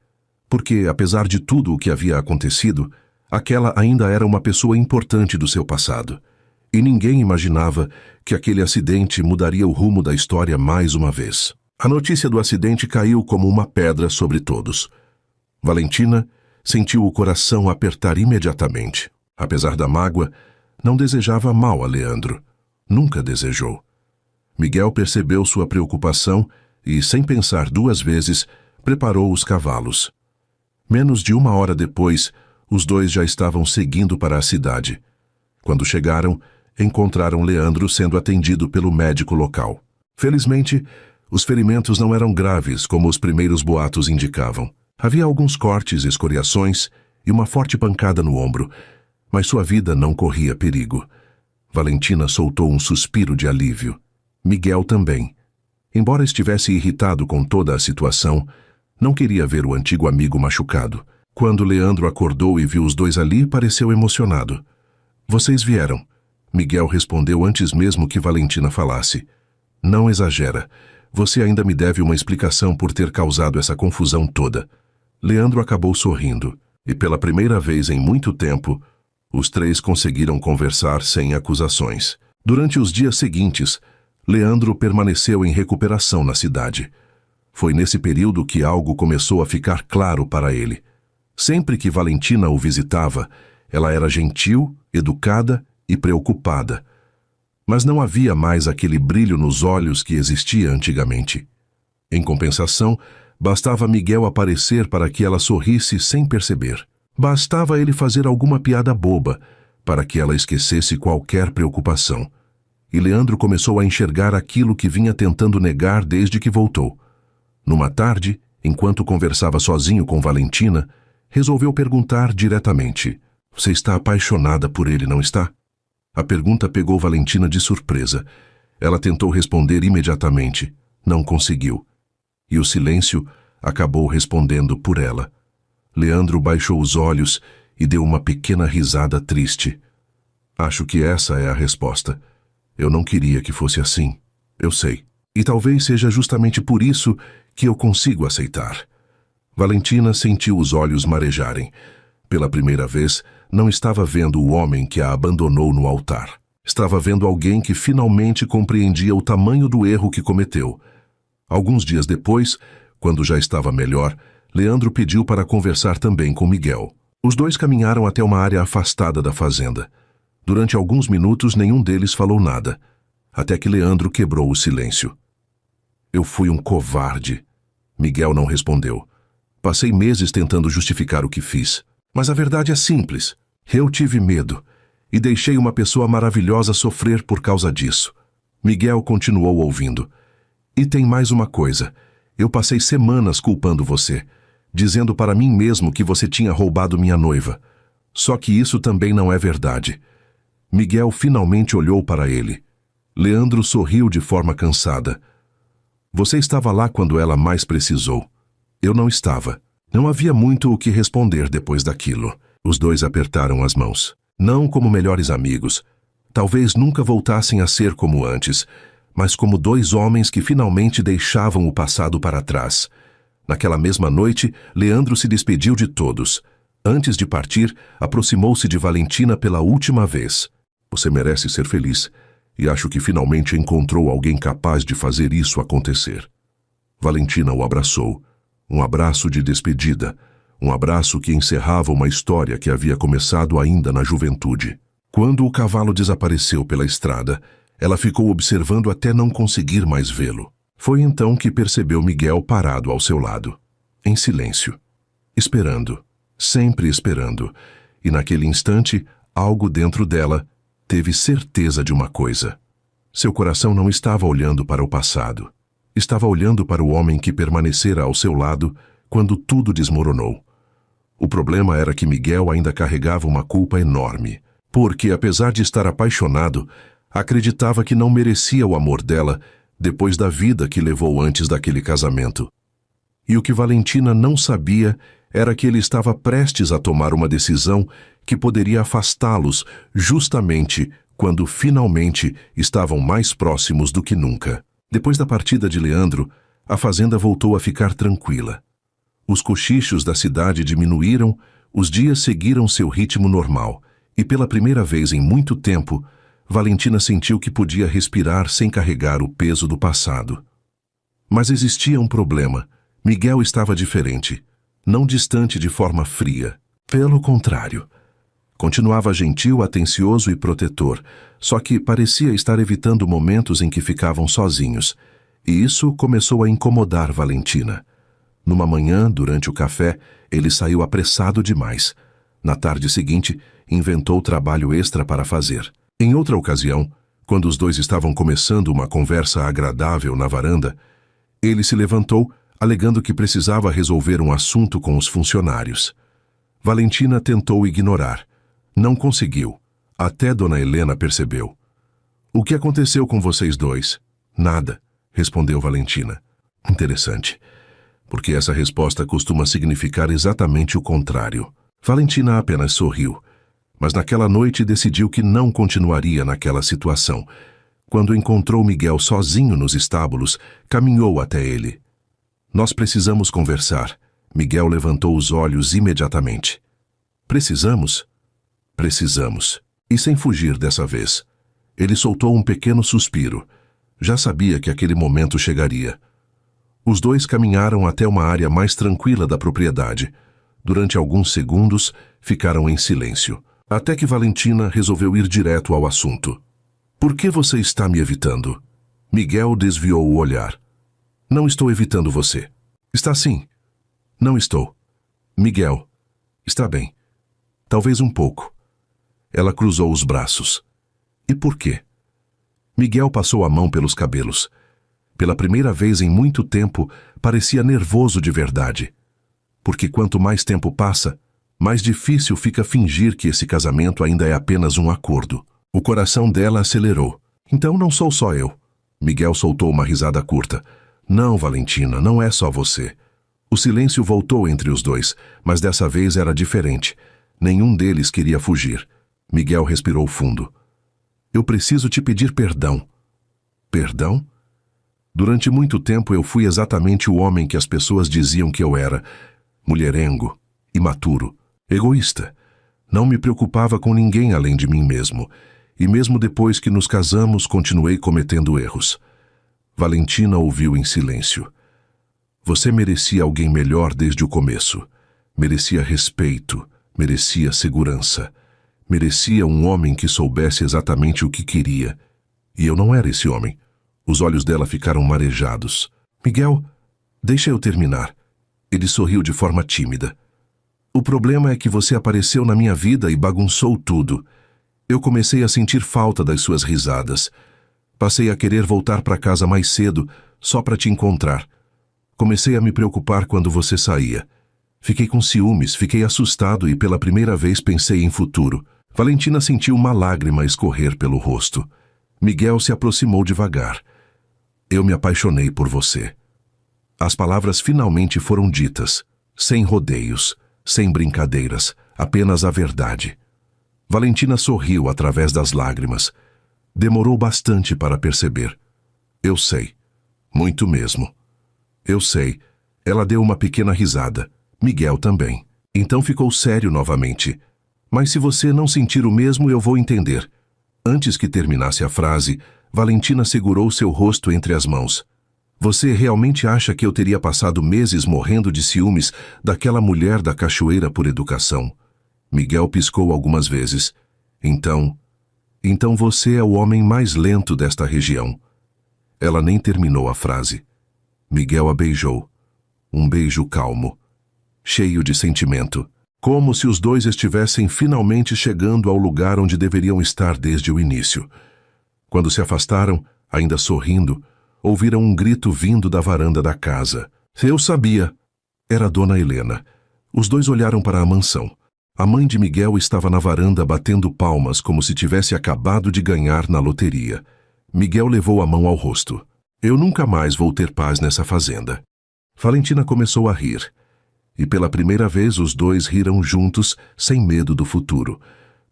porque, apesar de tudo o que havia acontecido, aquela ainda era uma pessoa importante do seu passado. E ninguém imaginava que aquele acidente mudaria o rumo da história mais uma vez. A notícia do acidente caiu como uma pedra sobre todos. Valentina sentiu o coração apertar imediatamente. Apesar da mágoa, não desejava mal a Leandro. Nunca desejou. Miguel percebeu sua preocupação e, sem pensar duas vezes, preparou os cavalos. Menos de uma hora depois, os dois já estavam seguindo para a cidade. Quando chegaram, encontraram Leandro sendo atendido pelo médico local. Felizmente, os ferimentos não eram graves como os primeiros boatos indicavam. Havia alguns cortes, escoriações e uma forte pancada no ombro, mas sua vida não corria perigo. Valentina soltou um suspiro de alívio. Miguel também. Embora estivesse irritado com toda a situação, não queria ver o antigo amigo machucado. Quando Leandro acordou e viu os dois ali, pareceu emocionado. Vocês vieram. Miguel respondeu antes mesmo que Valentina falasse. Não exagera. Você ainda me deve uma explicação por ter causado essa confusão toda. Leandro acabou sorrindo, e pela primeira vez em muito tempo, os três conseguiram conversar sem acusações. Durante os dias seguintes, Leandro permaneceu em recuperação na cidade. Foi nesse período que algo começou a ficar claro para ele. Sempre que Valentina o visitava, ela era gentil, educada e preocupada. Mas não havia mais aquele brilho nos olhos que existia antigamente. Em compensação, bastava Miguel aparecer para que ela sorrisse sem perceber. Bastava ele fazer alguma piada boba para que ela esquecesse qualquer preocupação. E Leandro começou a enxergar aquilo que vinha tentando negar desde que voltou. Numa tarde, enquanto conversava sozinho com Valentina, resolveu perguntar diretamente: Você está apaixonada por ele, não está? A pergunta pegou Valentina de surpresa. Ela tentou responder imediatamente. Não conseguiu. E o silêncio acabou respondendo por ela. Leandro baixou os olhos e deu uma pequena risada triste. Acho que essa é a resposta. Eu não queria que fosse assim. Eu sei. E talvez seja justamente por isso que eu consigo aceitar. Valentina sentiu os olhos marejarem. Pela primeira vez, não estava vendo o homem que a abandonou no altar. Estava vendo alguém que finalmente compreendia o tamanho do erro que cometeu. Alguns dias depois, quando já estava melhor, Leandro pediu para conversar também com Miguel. Os dois caminharam até uma área afastada da fazenda. Durante alguns minutos, nenhum deles falou nada, até que Leandro quebrou o silêncio. Eu fui um covarde. Miguel não respondeu. Passei meses tentando justificar o que fiz. Mas a verdade é simples. Eu tive medo e deixei uma pessoa maravilhosa sofrer por causa disso. Miguel continuou ouvindo. E tem mais uma coisa. Eu passei semanas culpando você, dizendo para mim mesmo que você tinha roubado minha noiva. Só que isso também não é verdade. Miguel finalmente olhou para ele. Leandro sorriu de forma cansada. Você estava lá quando ela mais precisou. Eu não estava. Não havia muito o que responder depois daquilo. Os dois apertaram as mãos. Não como melhores amigos. Talvez nunca voltassem a ser como antes, mas como dois homens que finalmente deixavam o passado para trás. Naquela mesma noite, Leandro se despediu de todos. Antes de partir, aproximou-se de Valentina pela última vez. Você merece ser feliz, e acho que finalmente encontrou alguém capaz de fazer isso acontecer. Valentina o abraçou. Um abraço de despedida, um abraço que encerrava uma história que havia começado ainda na juventude. Quando o cavalo desapareceu pela estrada, ela ficou observando até não conseguir mais vê-lo. Foi então que percebeu Miguel parado ao seu lado, em silêncio, esperando, sempre esperando, e naquele instante, algo dentro dela teve certeza de uma coisa. Seu coração não estava olhando para o passado. Estava olhando para o homem que permanecera ao seu lado quando tudo desmoronou. O problema era que Miguel ainda carregava uma culpa enorme, porque, apesar de estar apaixonado, acreditava que não merecia o amor dela depois da vida que levou antes daquele casamento. E o que Valentina não sabia era que ele estava prestes a tomar uma decisão que poderia afastá-los justamente quando finalmente estavam mais próximos do que nunca. Depois da partida de Leandro, a fazenda voltou a ficar tranquila. Os cochichos da cidade diminuíram, os dias seguiram seu ritmo normal, e pela primeira vez em muito tempo, Valentina sentiu que podia respirar sem carregar o peso do passado. Mas existia um problema. Miguel estava diferente, não distante de forma fria. Pelo contrário, continuava gentil, atencioso e protetor, só que parecia estar evitando momentos em que ficavam sozinhos, e isso começou a incomodar Valentina. Numa manhã, durante o café, ele saiu apressado demais. Na tarde seguinte, inventou trabalho extra para fazer. Em outra ocasião, quando os dois estavam começando uma conversa agradável na varanda, ele se levantou, alegando que precisava resolver um assunto com os funcionários. Valentina tentou ignorar. Não conseguiu. Até Dona Helena percebeu. "O que aconteceu com vocês dois?" "Nada", respondeu Valentina. Interessante, porque essa resposta costuma significar exatamente o contrário. Valentina apenas sorriu, mas naquela noite decidiu que não continuaria naquela situação. Quando encontrou Miguel sozinho nos estábulos, caminhou até ele. "Nós precisamos conversar." Miguel levantou os olhos imediatamente. "Precisamos?" "Precisamos." E sem fugir dessa vez. Ele soltou um pequeno suspiro. Já sabia que aquele momento chegaria. Os dois caminharam até uma área mais tranquila da propriedade. Durante alguns segundos, ficaram em silêncio. Até que Valentina resolveu ir direto ao assunto. "Por que você está me evitando?" Miguel desviou o olhar. "Não estou evitando você." "Está sim." "Não estou." "Miguel." "Está bem. Talvez um pouco." Ela cruzou os braços. "E por quê?" Miguel passou a mão pelos cabelos. Pela primeira vez em muito tempo, parecia nervoso de verdade. Porque quanto mais tempo passa, mais difícil fica fingir que esse casamento ainda é apenas um acordo. O coração dela acelerou. "Então não sou só eu." Miguel soltou uma risada curta. "Não, Valentina, não é só você." O silêncio voltou entre os dois, mas dessa vez era diferente. Nenhum deles queria fugir. Miguel respirou fundo. "Eu preciso te pedir perdão." "Perdão?" "Durante muito tempo eu fui exatamente o homem que as pessoas diziam que eu era. Mulherengo, imaturo, egoísta. Não me preocupava com ninguém além de mim mesmo. E mesmo depois que nos casamos, continuei cometendo erros." Valentina ouviu em silêncio. "Você merecia alguém melhor desde o começo. Merecia respeito, merecia segurança. Merecia um homem que soubesse exatamente o que queria. E eu não era esse homem." Os olhos dela ficaram marejados. "Miguel, deixa eu terminar." Ele sorriu de forma tímida. "O problema é que você apareceu na minha vida e bagunçou tudo. Eu comecei a sentir falta das suas risadas. Passei a querer voltar para casa mais cedo, só para te encontrar. Comecei a me preocupar quando você saía. Fiquei com ciúmes, fiquei assustado e pela primeira vez pensei em futuro." Valentina sentiu uma lágrima escorrer pelo rosto. Miguel se aproximou devagar. "Eu me apaixonei por você." As palavras finalmente foram ditas, sem rodeios, sem brincadeiras, apenas a verdade. Valentina sorriu através das lágrimas. Demorou bastante para perceber. "Eu sei. Muito mesmo." "Eu sei." Ela deu uma pequena risada. Miguel também. Então ficou sério novamente. "Mas se você não sentir o mesmo, eu vou entender." Antes que terminasse a frase, Valentina segurou seu rosto entre as mãos. "Você realmente acha que eu teria passado meses morrendo de ciúmes daquela mulher da cachoeira por educação?" Miguel piscou algumas vezes. Então você é o homem mais lento desta região." Ela nem terminou a frase. Miguel a beijou. Um beijo calmo, cheio de sentimento. Como se os dois estivessem finalmente chegando ao lugar onde deveriam estar desde o início. Quando se afastaram, ainda sorrindo, ouviram um grito vindo da varanda da casa. "Eu sabia." Era Dona Helena. Os dois olharam para a mansão. A mãe de Miguel estava na varanda batendo palmas como se tivesse acabado de ganhar na loteria. Miguel levou a mão ao rosto. Eu nunca mais vou ter paz nessa fazenda. Valentina começou a rir. E pela primeira vez os dois riram juntos, sem medo do futuro.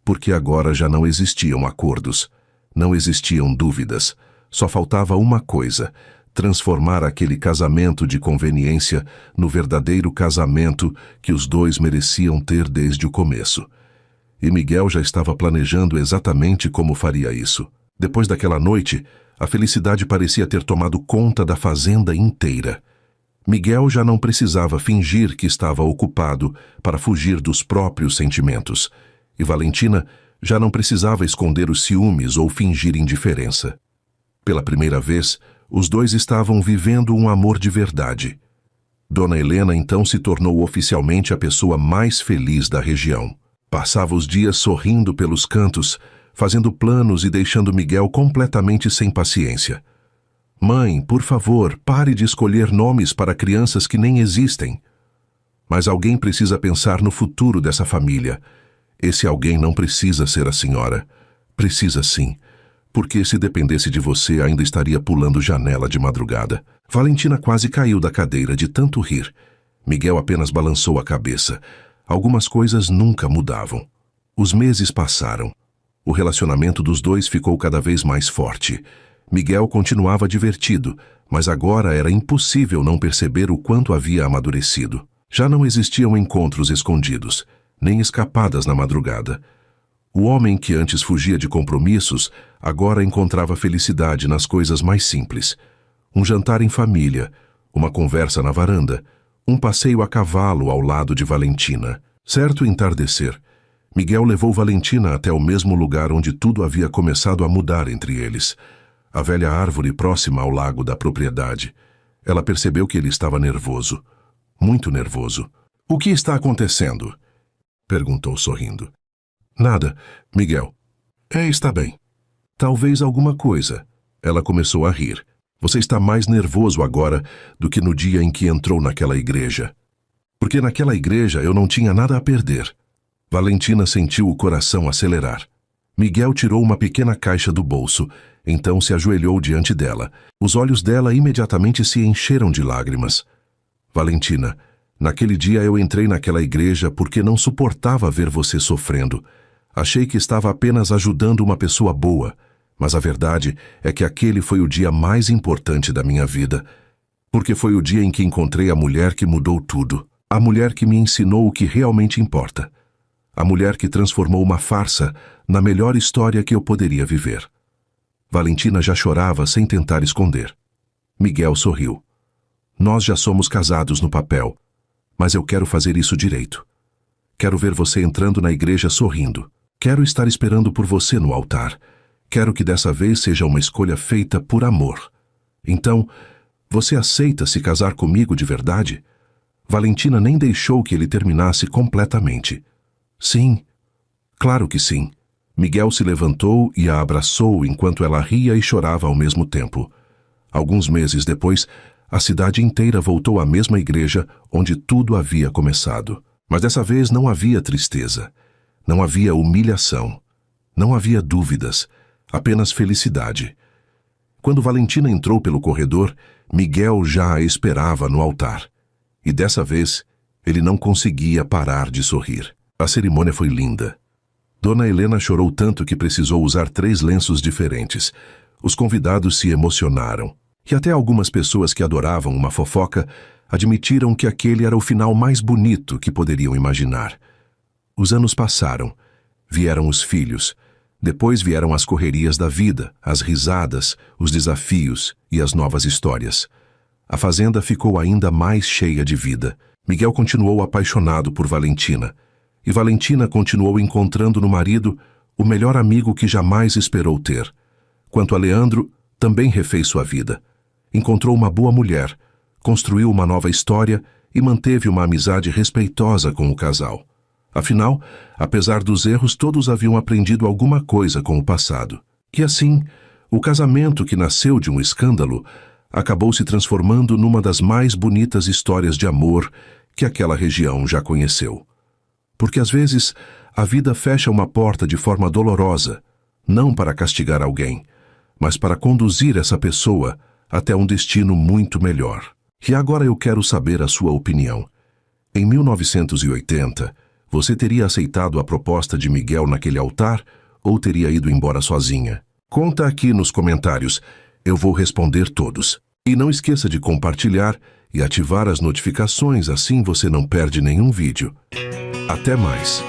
Porque agora já não existiam acordos. Não existiam dúvidas. Só faltava uma coisa: transformar aquele casamento de conveniência no verdadeiro casamento que os dois mereciam ter desde o começo. E Miguel já estava planejando exatamente como faria isso. Depois daquela noite, a felicidade parecia ter tomado conta da fazenda inteira. Miguel já não precisava fingir que estava ocupado para fugir dos próprios sentimentos. E Valentina já não precisava esconder os ciúmes ou fingir indiferença. Pela primeira vez, os dois estavam vivendo um amor de verdade. Dona Helena então se tornou oficialmente a pessoa mais feliz da região. Passava os dias sorrindo pelos cantos, fazendo planos e deixando Miguel completamente sem paciência. Mãe, por favor, pare de escolher nomes para crianças que nem existem. Mas alguém precisa pensar no futuro dessa família. Esse alguém não precisa ser a senhora. Precisa sim, porque se dependesse de você ainda estaria pulando janela de madrugada. Valentina quase caiu da cadeira de tanto rir. Miguel apenas balançou a cabeça. Algumas coisas nunca mudavam. Os meses passaram. O relacionamento dos dois ficou cada vez mais forte. Miguel continuava divertido, mas agora era impossível não perceber o quanto havia amadurecido. Já não existiam encontros escondidos, nem escapadas na madrugada. O homem que antes fugia de compromissos, agora encontrava felicidade nas coisas mais simples. Um jantar em família, uma conversa na varanda, um passeio a cavalo ao lado de Valentina. Certo entardecer, Miguel levou Valentina até o mesmo lugar onde tudo havia começado a mudar entre eles. A velha árvore próxima ao lago da propriedade. Ela percebeu que ele estava nervoso. Muito nervoso. "O que está acontecendo?" perguntou sorrindo. "Nada, Miguel." Está bem." "Talvez alguma coisa." Ela começou a rir. "Você está mais nervoso agora do que no dia em que entrou naquela igreja." "Porque naquela igreja eu não tinha nada a perder." Valentina sentiu o coração acelerar. Miguel tirou uma pequena caixa do bolso, então se ajoelhou diante dela. Os olhos dela imediatamente se encheram de lágrimas. "Valentina, naquele dia eu entrei naquela igreja porque não suportava ver você sofrendo. Achei que estava apenas ajudando uma pessoa boa, mas a verdade é que aquele foi o dia mais importante da minha vida, porque foi o dia em que encontrei a mulher que mudou tudo, a mulher que me ensinou o que realmente importa, a mulher que transformou uma farsa na melhor história que eu poderia viver." Valentina já chorava sem tentar esconder. Miguel sorriu. "Nós já somos casados no papel, mas eu quero fazer isso direito. Quero ver você entrando na igreja sorrindo. Quero estar esperando por você no altar. Quero que dessa vez seja uma escolha feita por amor. Então, você aceita se casar comigo de verdade?" Valentina nem deixou que ele terminasse completamente. "Sim, claro que sim." Miguel se levantou e a abraçou enquanto ela ria e chorava ao mesmo tempo. Alguns meses depois, a cidade inteira voltou à mesma igreja onde tudo havia começado. Mas dessa vez não havia tristeza, não havia humilhação, não havia dúvidas, apenas felicidade. Quando Valentina entrou pelo corredor, Miguel já a esperava no altar. E dessa vez, ele não conseguia parar de sorrir. A cerimônia foi linda. Dona Helena chorou tanto que precisou usar 3 lenços diferentes. Os convidados se emocionaram. E até algumas pessoas que adoravam uma fofoca admitiram que aquele era o final mais bonito que poderiam imaginar. Os anos passaram. Vieram os filhos. Depois vieram as correrias da vida, as risadas, os desafios e as novas histórias. A fazenda ficou ainda mais cheia de vida. Miguel continuou apaixonado por Valentina. E Valentina continuou encontrando no marido o melhor amigo que jamais esperou ter. Quanto a Leandro, também refez sua vida. Encontrou uma boa mulher, construiu uma nova história e manteve uma amizade respeitosa com o casal. Afinal, apesar dos erros, todos haviam aprendido alguma coisa com o passado. E assim, o casamento que nasceu de um escândalo acabou se transformando numa das mais bonitas histórias de amor que aquela região já conheceu. Porque às vezes a vida fecha uma porta de forma dolorosa, não para castigar alguém, mas para conduzir essa pessoa até um destino muito melhor. E agora eu quero saber a sua opinião. Em 1980, você teria aceitado a proposta de Miguel naquele altar ou teria ido embora sozinha? Conta aqui nos comentários, eu vou responder todos. E não esqueça de compartilhar e ativar as notificações, assim você não perde nenhum vídeo. Até mais!